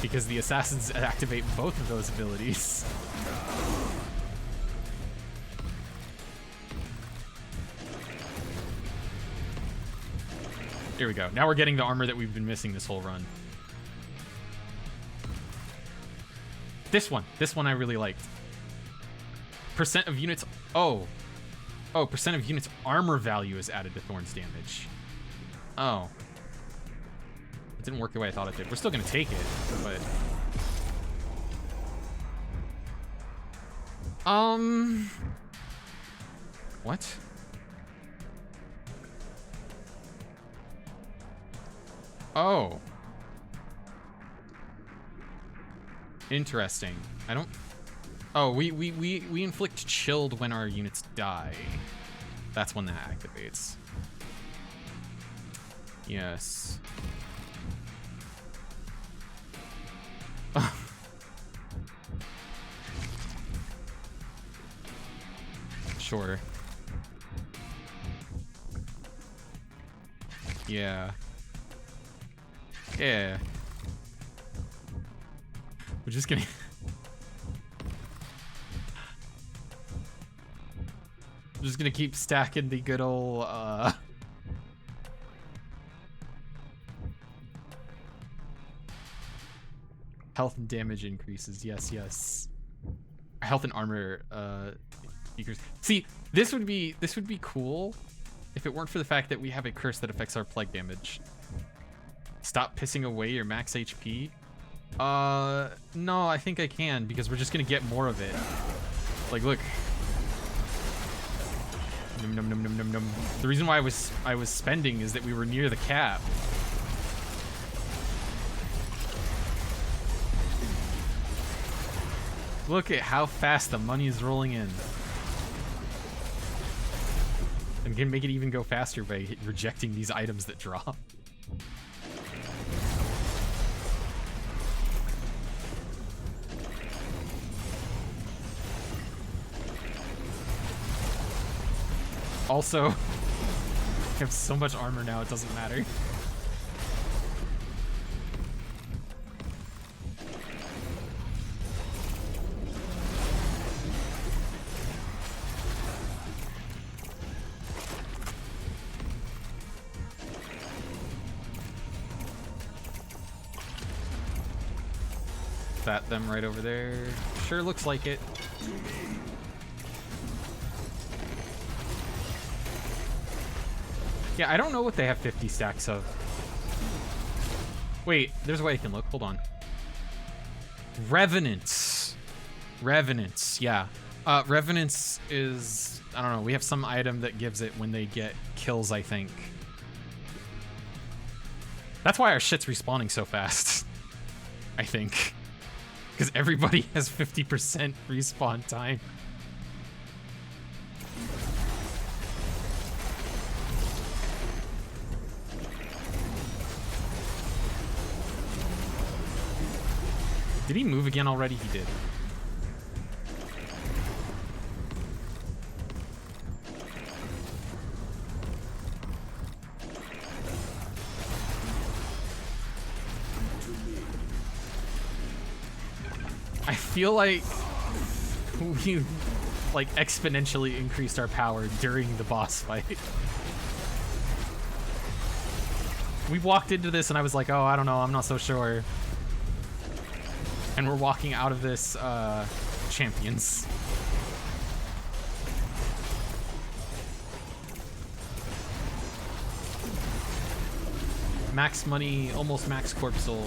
Because the assassins activate both of those abilities. Here we go. Now we're getting the armor that we've been missing this whole run. This one I really liked. Percent of units, oh, percent of units armor value is added to Thorn's damage. Oh. It didn't work the way I thought it did. We're still gonna take it, but... What? Oh. Interesting. I don't... Oh, we inflict chilled when our units die. That's when that activates. Yes. Sure. Yeah. Yeah. We're just gonna... I'm just gonna keep stacking the good old, health and damage increases. Yes, yes. Health and armor, decrease. See, this would be cool if it weren't for the fact that we have a curse that affects our plague damage. Stop pissing away your max HP. No, I think I can, because we're just gonna get more of it. Like, look. Num, num, num, num, num, num. The reason why I was spending is that we were near the cap. Look at how fast the money is rolling in. I'm gonna make it even go faster by rejecting these items that drop. Also, I have so much armor now, it doesn't matter. That them right over there. Sure looks like it. Yeah, I don't know what they have 50 stacks of. Wait, there's a way I can look. Hold on. Revenants. Revenants, yeah. Revenants is... I don't know. We have some item that gives it when they get kills, I think. That's why our shit's respawning so fast. I think. Because everybody has 50% respawn time. Did he move again already? He did. I feel like we like exponentially increased our power during the boss fight. We walked into this and I was like, oh, I don't know, I'm not so sure. And we're walking out of this champions. Max money, almost max corpsel.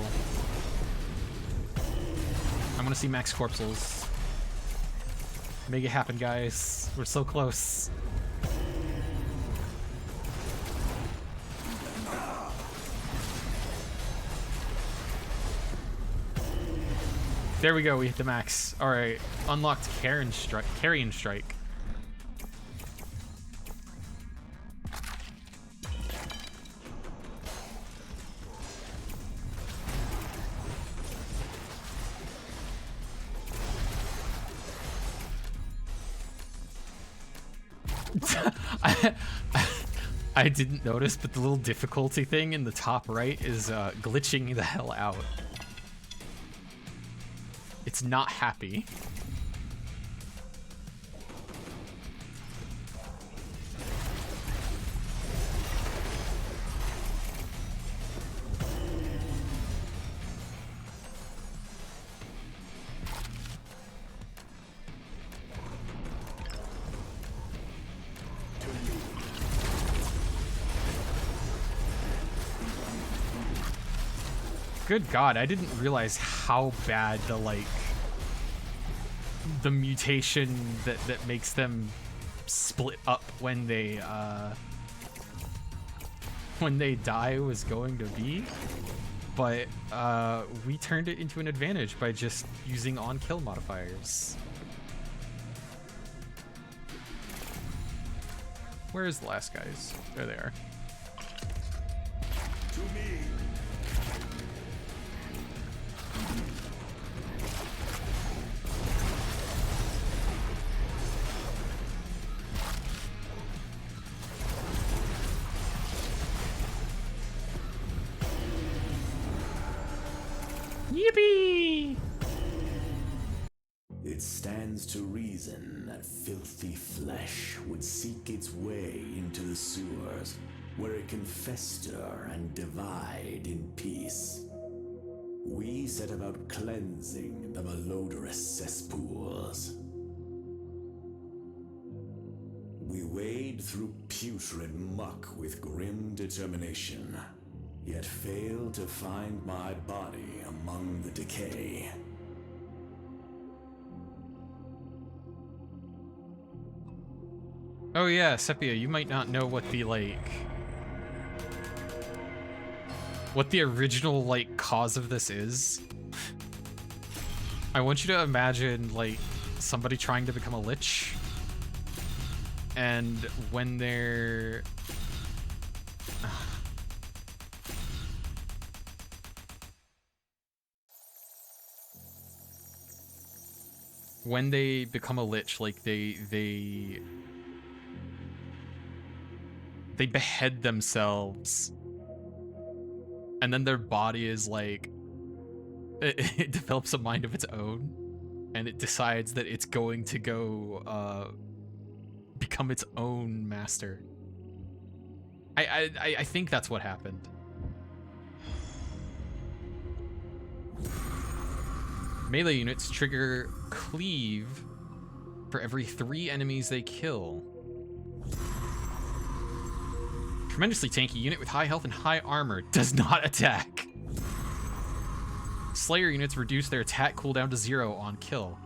I want to see max corpsels. Make it happen, guys. We're so close. There we go, we hit the max. Alright, unlocked Carrion Strike. I didn't notice, but the little difficulty thing in the top right is glitching the hell out. It's not happy. Good God, I didn't realize how bad the mutation that makes them split up when they die was going to be. But we turned it into an advantage by just using on-kill modifiers. Where is the last guys? There they are. To me. Yippee! It stands to reason that filthy flesh would seek its way into the sewers, where it can fester and divide in peace. We set about cleansing the malodorous cesspools. We wade through putrid muck with grim determination, yet fail to find my body among the decay. Oh yeah, Sepia, you might not know what the, like... what the original, like, cause of this is. I want you to imagine, like, somebody trying to become a lich. And when they're... when they become a lich, like, they behead themselves. And then their body is, like... it develops a mind of its own. And it decides that it's going to go, become its own master. I think that's what happened. Melee units trigger cleave for every 3 enemies they kill. Tremendously tanky unit with high health and high armor does not attack. Slayer units reduce their attack cooldown to 0 on kill.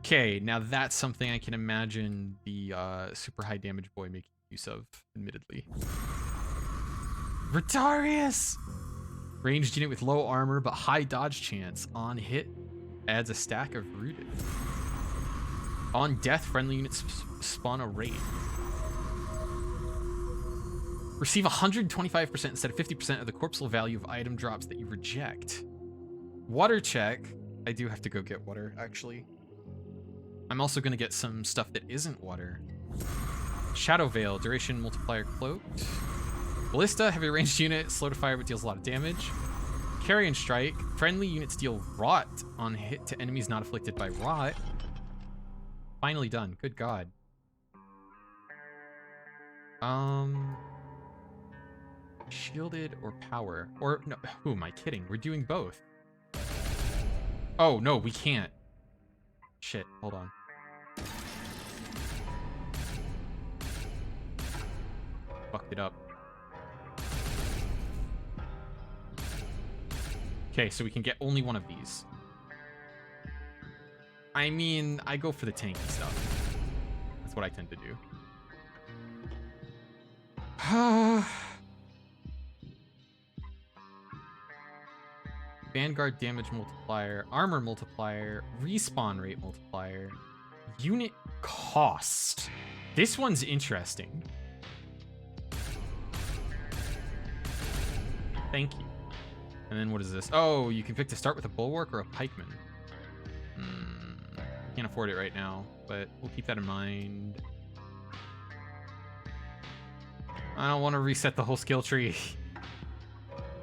Okay, now that's something I can imagine the super high damage boy making use of, admittedly. Retarius! Ranged unit with low armor but high dodge chance. On hit, adds a stack of rooted. On death, friendly units spawn a raid. Receive 125% instead of 50% of the corpuscle value of item drops that you reject. Water check. I do have to go get water, actually. I'm also going to get some stuff that isn't water. Shadow Veil, duration multiplier cloaked. Ballista, heavy ranged unit, slow to fire but deals a lot of damage. Carrion Strike, friendly units deal rot on hit to enemies not afflicted by rot. Finally done, good god. Shielded or power? Or, no, who am I kidding? We're doing both. Oh, no, we can't. Shit, hold on. Fucked it up. Okay, so we can get only one of these. I mean, I go for the tanky stuff. That's what I tend to do. Vanguard damage multiplier, armor multiplier, respawn rate multiplier, unit cost. This one's interesting. Thank you. And then what is this? Oh, you can pick to start with a bulwark or a pikeman. Can't afford it right now, but we'll keep that in mind. I don't want to reset the whole skill tree.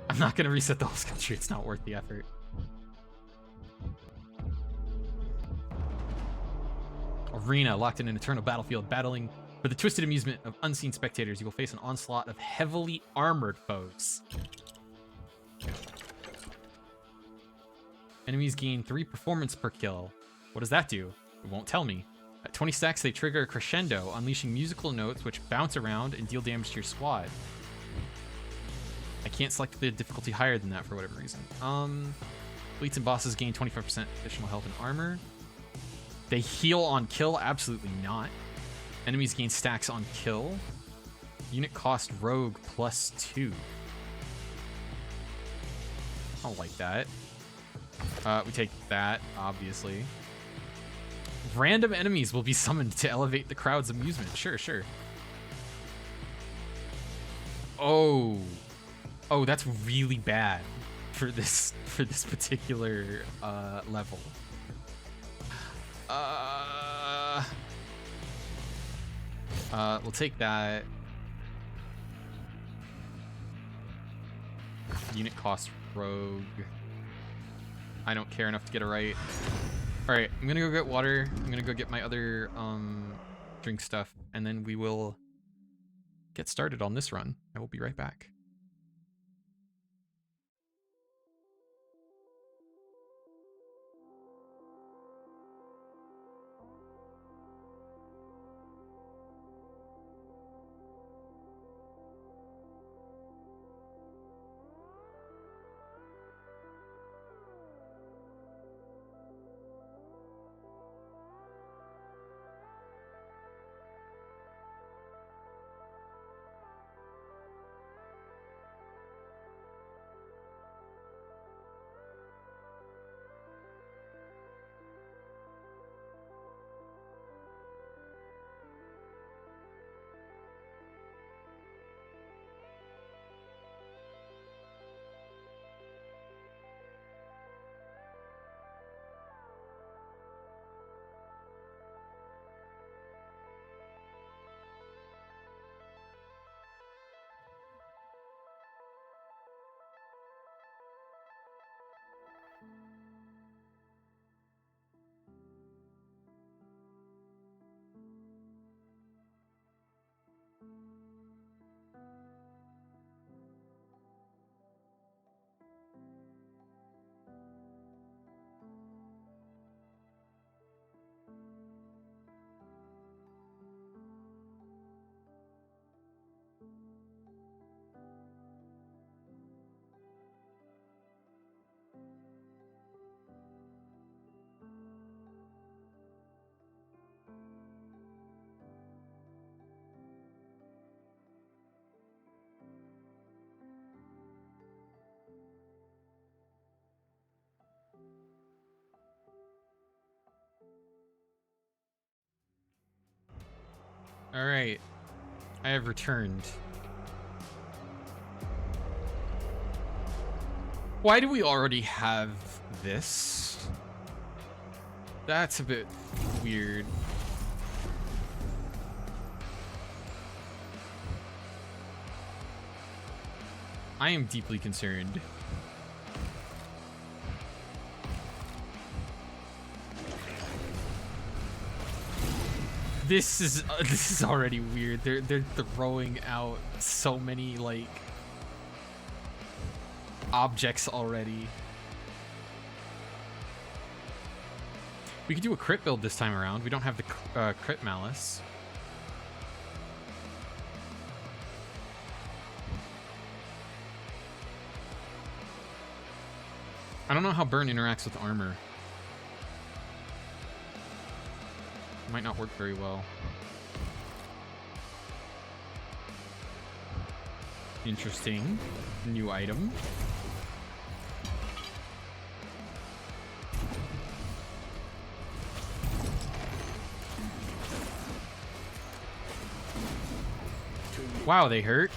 I'm not going to reset the whole skill tree. It's not worth the effort. Arena, locked in an eternal battlefield, battling for the twisted amusement of unseen spectators. You will face an onslaught of heavily armored foes. Enemies gain 3 performance per kill. What does that do? It won't tell me. At 20 stacks, they trigger a crescendo, unleashing musical notes which bounce around and deal damage to your squad. I can't select the difficulty higher than that for whatever reason. Fleets and bosses gain 25% additional health and armor. They heal on kill? Absolutely not. Enemies gain stacks on kill. Unit cost rogue +2. I don't like that. We take that, obviously. Random enemies will be summoned to elevate the crowd's amusement. Sure, sure. Oh. Oh, that's really bad for this particular level. We'll take that. Unit cost rogue. I don't care enough to get it right. All right, I'm gonna go get water. I'm gonna go get my other drink stuff, and then we will get started on this run. I will be right back. Alright. I have returned. Why do we already have this? That's a bit weird. I am deeply concerned. This is already weird. They're throwing out so many like objects already. We could do a crit build this time around. We don't have the crit malice. I don't know how burn interacts with armor. Might not work very well. Interesting. New item. Wow, they hurt.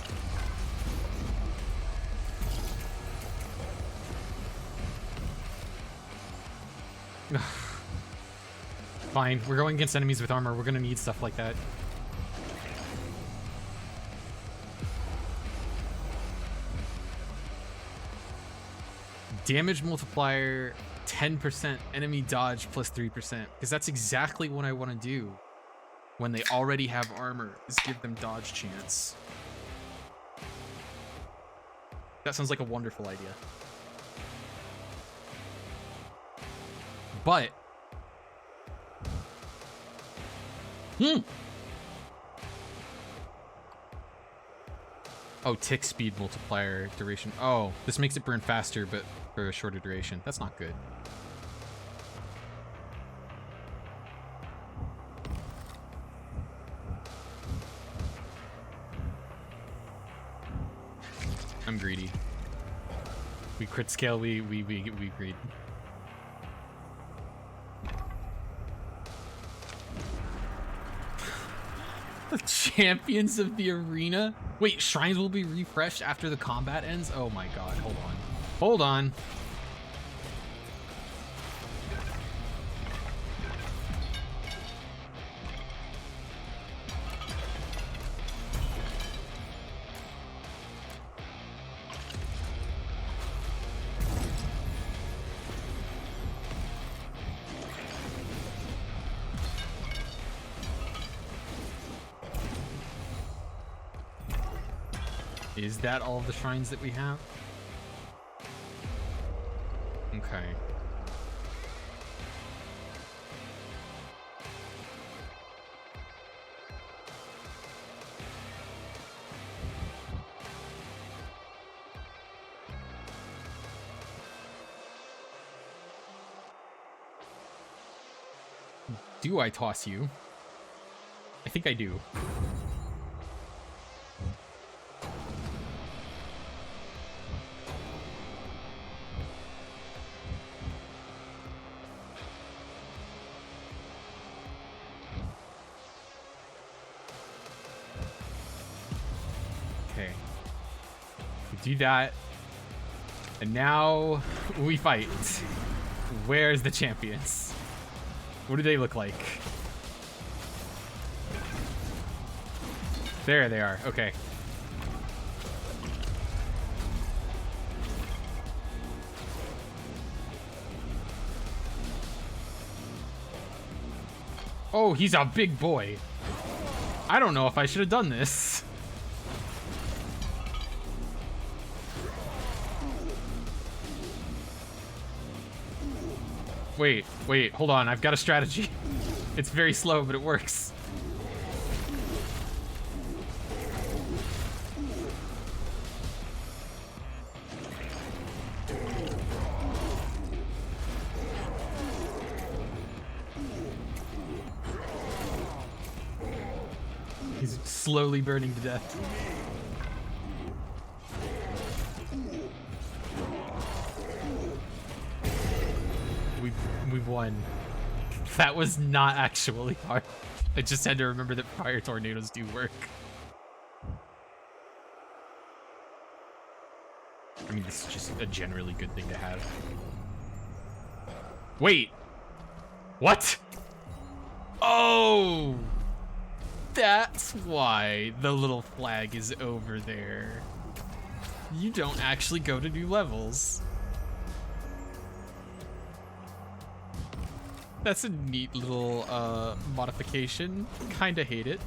Fine, we're going against enemies with armor. We're gonna need stuff like that. Damage multiplier 10%, enemy dodge plus 3%. Because that's exactly what I want to do when they already have armor, is give them dodge chance. That sounds like a wonderful idea. But oh, tick speed multiplier duration. Oh, this makes it burn faster, but for a shorter duration. That's not good. I'm greedy. We crit scale, we greed. The champions of the arena? Wait, shrines will be refreshed after the combat ends? Oh my god, hold on. Hold on. Is that all of the shrines that we have? Okay. Do I toss you? I think I do. Do that, and now we fight. Where's the champions? What do they look like? There they are. Okay. Oh, he's a big boy. I don't know if I should have done this. Wait, hold on. I've got a strategy. It's very slow, but it works. He's slowly burning to death. We've won. That was not actually hard. I just had to remember that fire tornadoes do work. I mean, this is just a generally good thing to have. Wait! What? Oh! That's why the little flag is over there. You don't actually go to new levels. That's a neat little modification. Kinda hate it.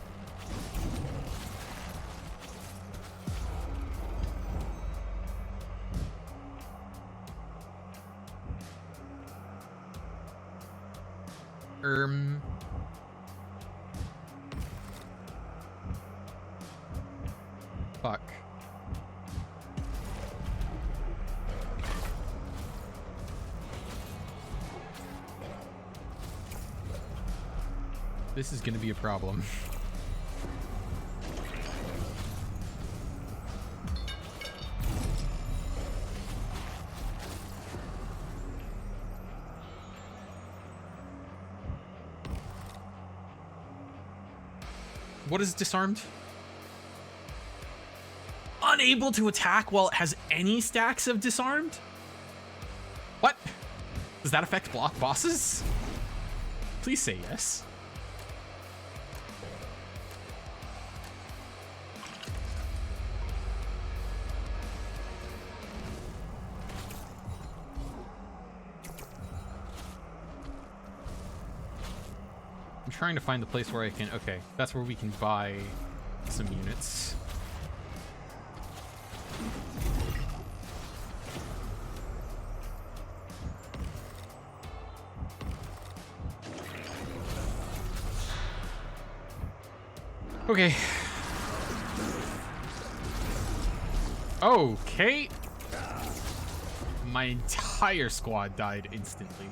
Fuck. This is gonna be a problem. What is disarmed? Unable to attack while it has any stacks of disarmed? What? Does that affect block bosses? Please say yes. I'm trying to find the place where I can... Okay, that's where we can buy some units. Okay. Okay. My entire squad died instantly.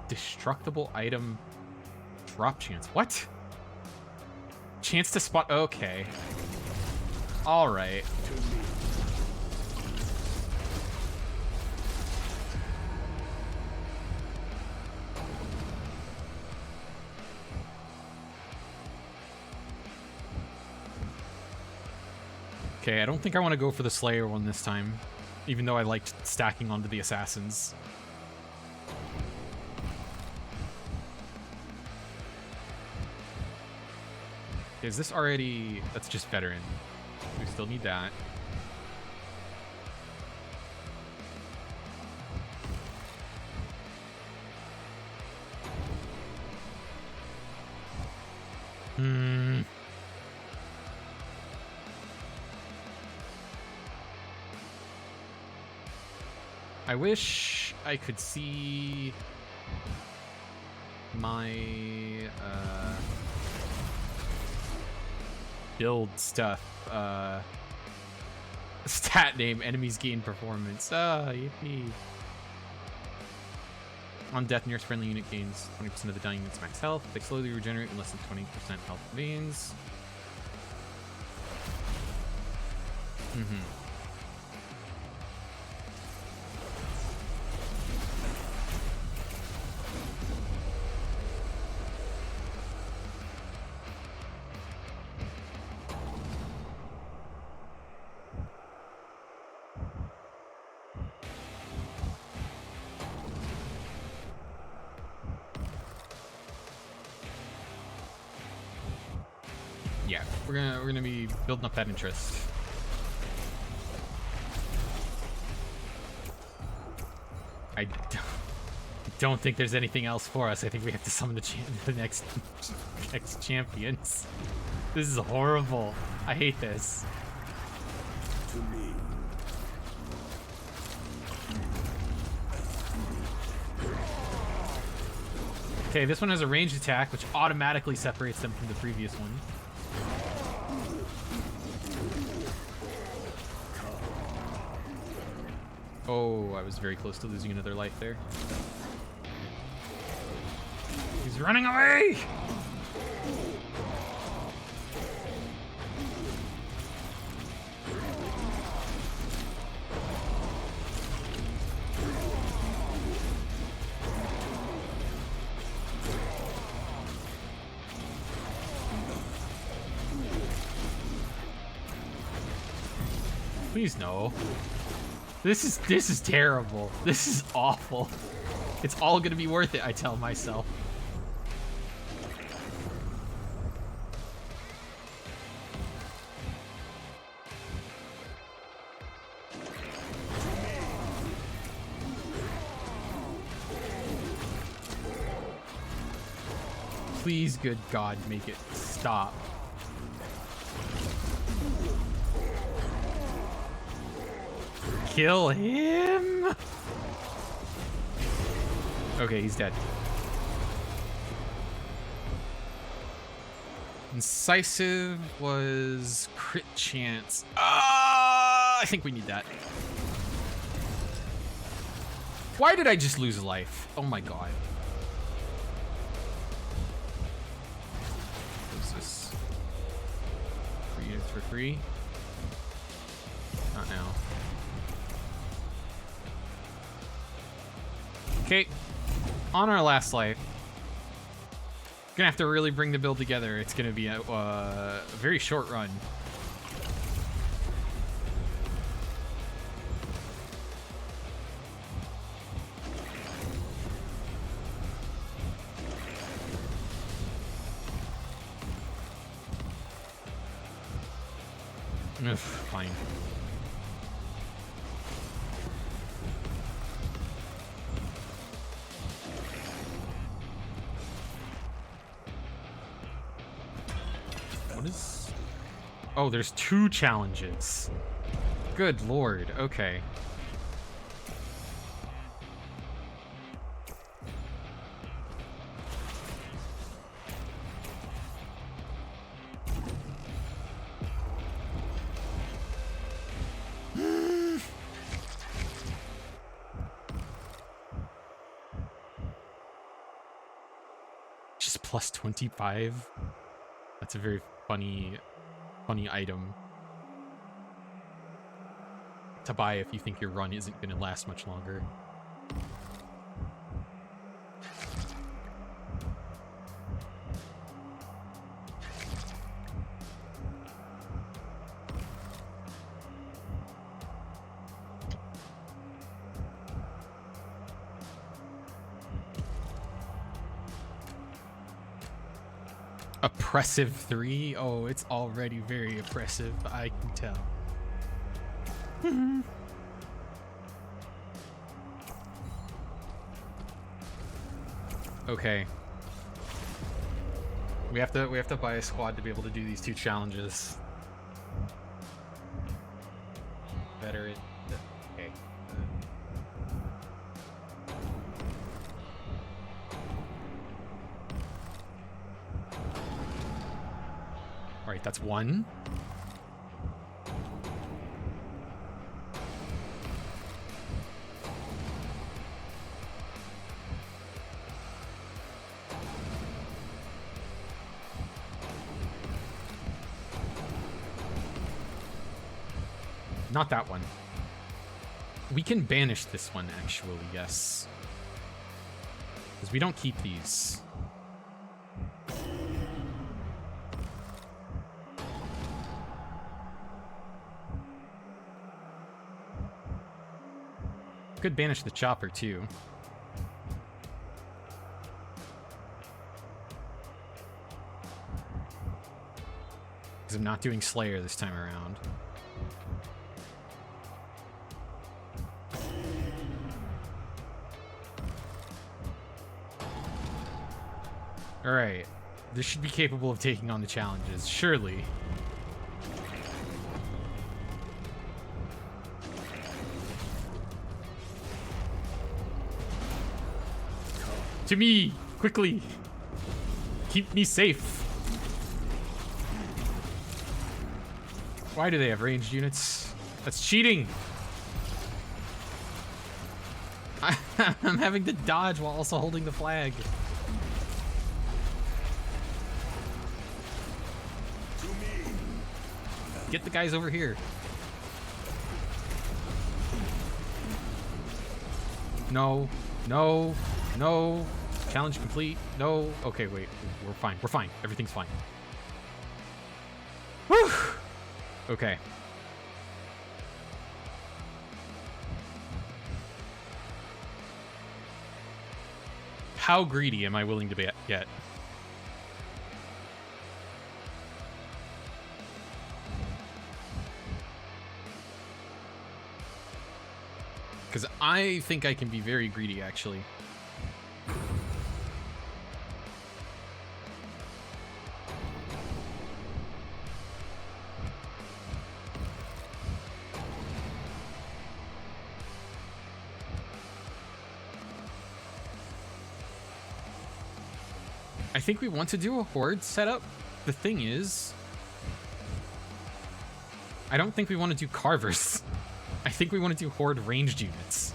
Destructible item drop chance. What? Chance to spot. Okay. All right. Okay, I don't think I want to go for the Slayer one this time, even though I liked stacking onto the Assassins. Is this already... That's just veteran. We still need that. I wish I could see my build stuff. Stat name, enemies gain performance. Yippee. On death, nearest friendly unit gains 20% of the dying unit's max health. They slowly regenerate in less than 20% health gains. Yeah, we're gonna be building up that interest. I don't think there's anything else for us. I think we have to summon the next champions. This is horrible. I hate this. To me. Okay, this one has a ranged attack, which automatically separates them from the previous one. Oh, I was very close to losing another life there. He's running away! Please no. This is terrible. This is awful. It's all gonna be worth it, I tell myself. Please, good God, make it stop. Kill him! Okay, he's dead. Incisive was crit chance. I think we need that. Why did I just lose a life? Oh my God. What's this? 3 units for free? Not now. Okay, on our last life, gonna have to really bring the build together. It's gonna be a very short run. Ugh, fine. What is... Oh, there's 2 challenges. Good lord, okay. Just plus 25? That's a very funny item to buy if you think your run isn't going to last much longer. Oppressive 3? Oh, it's already very oppressive, I can tell. Okay. We have to buy a squad to be able to do these 2 challenges. Veteran. Okay. All right, that's 1. Not that one. We can banish this one, actually, yes. Because we don't keep these. Could banish the chopper, too. Because I'm not doing Slayer this time around. Alright. This should be capable of taking on the challenges, surely. To me! Quickly! Keep me safe! Why do they have ranged units? That's cheating! I'm having to dodge while also holding the flag. Get the guys over here. No, no, no. Challenge complete. No. Okay, wait. We're fine. We're fine. Everything's fine. Whew. Okay. how greedy am I willing to get? Because I think I can be very greedy, actually. I think we want to do a horde setup. The thing is, I don't think we want to do carvers. I think we want to do horde ranged units.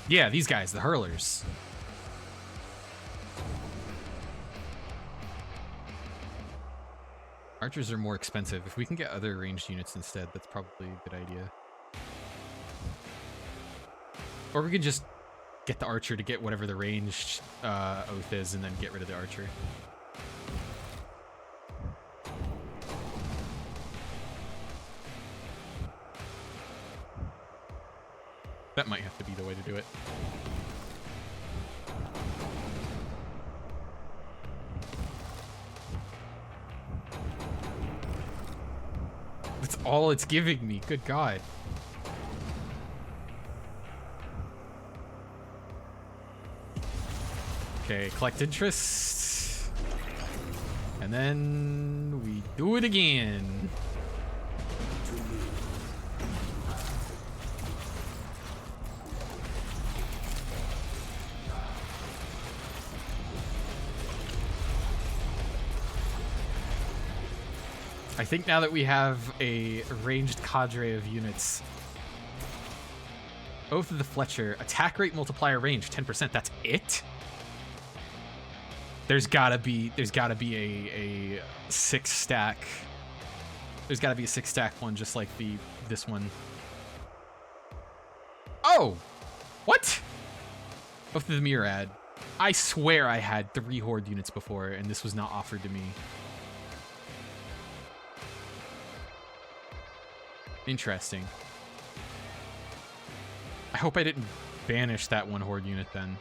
Yeah, these guys, the hurlers. Archers are more expensive. If we can get other ranged units instead, that's probably a good idea. Or we could just get the archer to get whatever the ranged oath is and then get rid of the archer. That might have to be the way to do it. That's all it's giving me. Good God. Okay, collect interest. And then we do it again. I think now that we have a ranged cadre of units. Oath of the Fletcher. Attack rate multiplier range, 10%. That's it? There's gotta be a 6-stack. There's gotta be a 6-stack one just like this one. Oh! What? Oath of the Murad. I swear I had 3 horde units before and this was not offered to me. Interesting. I hope I didn't banish that one horde unit then.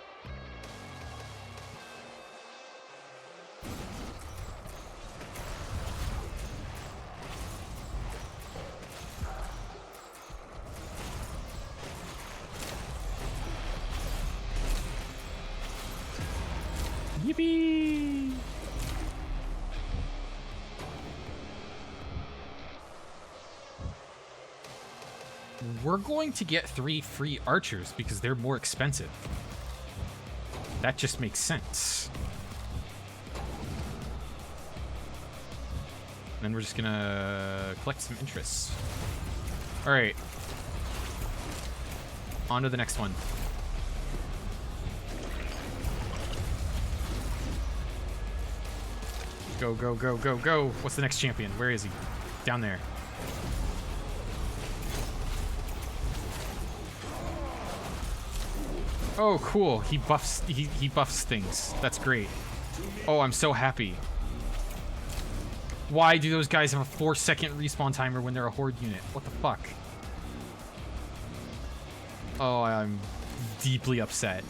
Yippee! We're going to get 3 free archers because they're more expensive. That just makes sense. And then we're just gonna collect some interest. All right. On to the next one. Go, go, go, go, go. What's the next champion? Where is he? Down there. Oh, cool. He buffs things. That's great. Oh, I'm so happy. Why do those guys have a 4-second respawn timer when they're a horde unit? What the fuck? Oh, I'm deeply upset.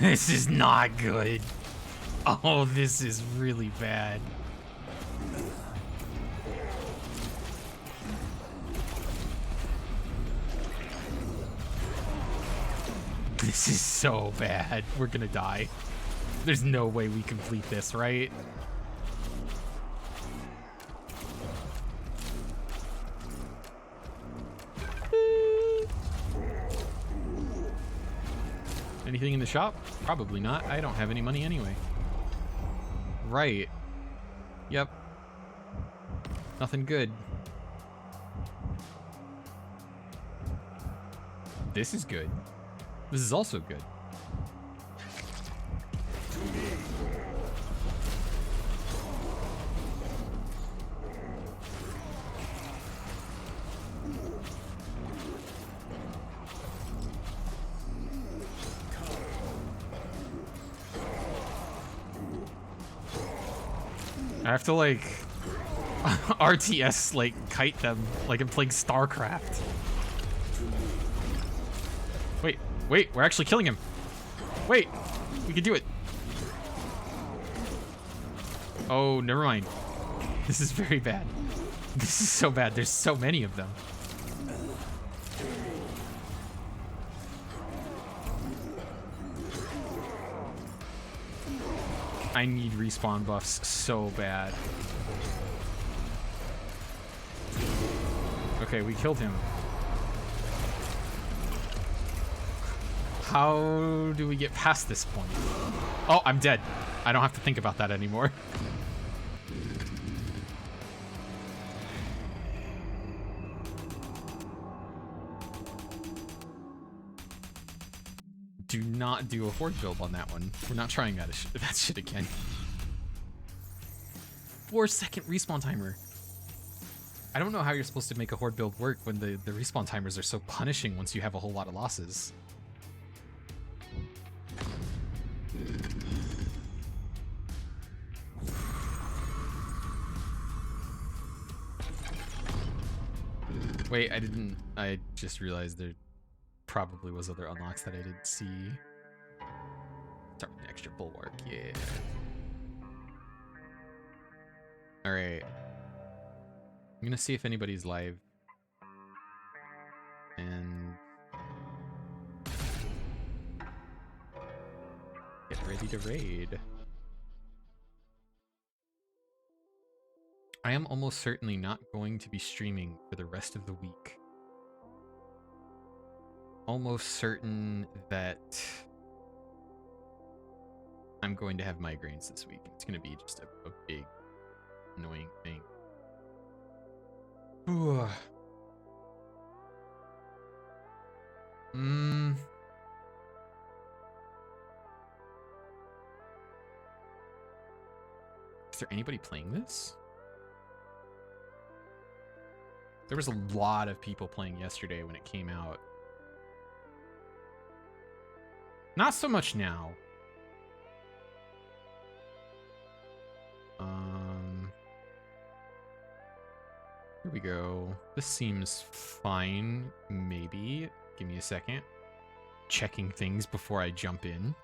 This is not good. Oh, this is really bad. This is so bad. We're gonna die. There's no way we complete this, right? Anything in the shop? Probably not. I don't have any money anyway. Right. Yep. Nothing good. This is good. This is also good. I have to like RTS, like, kite them like I'm playing StarCraft. Wait, we're actually killing him. Wait, we can do it. Oh, never mind. This is very bad. This is so bad. There's so many of them. I need respawn buffs so bad. Okay, we killed him. How do we get past this point? Oh, I'm dead. I don't have to think about that anymore. Do not do a horde build on that one. We're not trying that shit again. 4-second respawn timer. I don't know how you're supposed to make a horde build work when the respawn timers are so punishing once you have a whole lot of losses. Wait, I just realized there probably was other unlocks that I didn't see. Start with an extra bulwark, yeah. Alright. I'm gonna see if anybody's live. And get ready to raid. I am almost certainly not going to be streaming for the rest of the week. Almost certain that I'm going to have migraines this week. It's going to be just a big, annoying thing. Ooh. Is there anybody playing this? There was a lot of people playing yesterday when it came out. Not so much now. Here we go. This seems fine, maybe. Give me a second. Checking things before I jump in.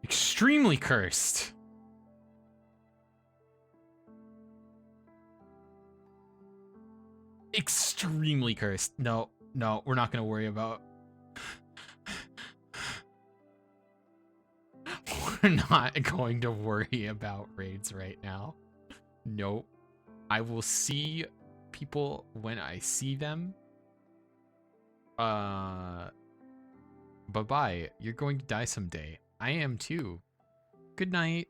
Extremely cursed. Extremely cursed. No, we're not going to worry about... We're not going to worry about raids right now. Nope. I will see people when I see them. Bye-bye. You're going to die someday. I am too. Good night.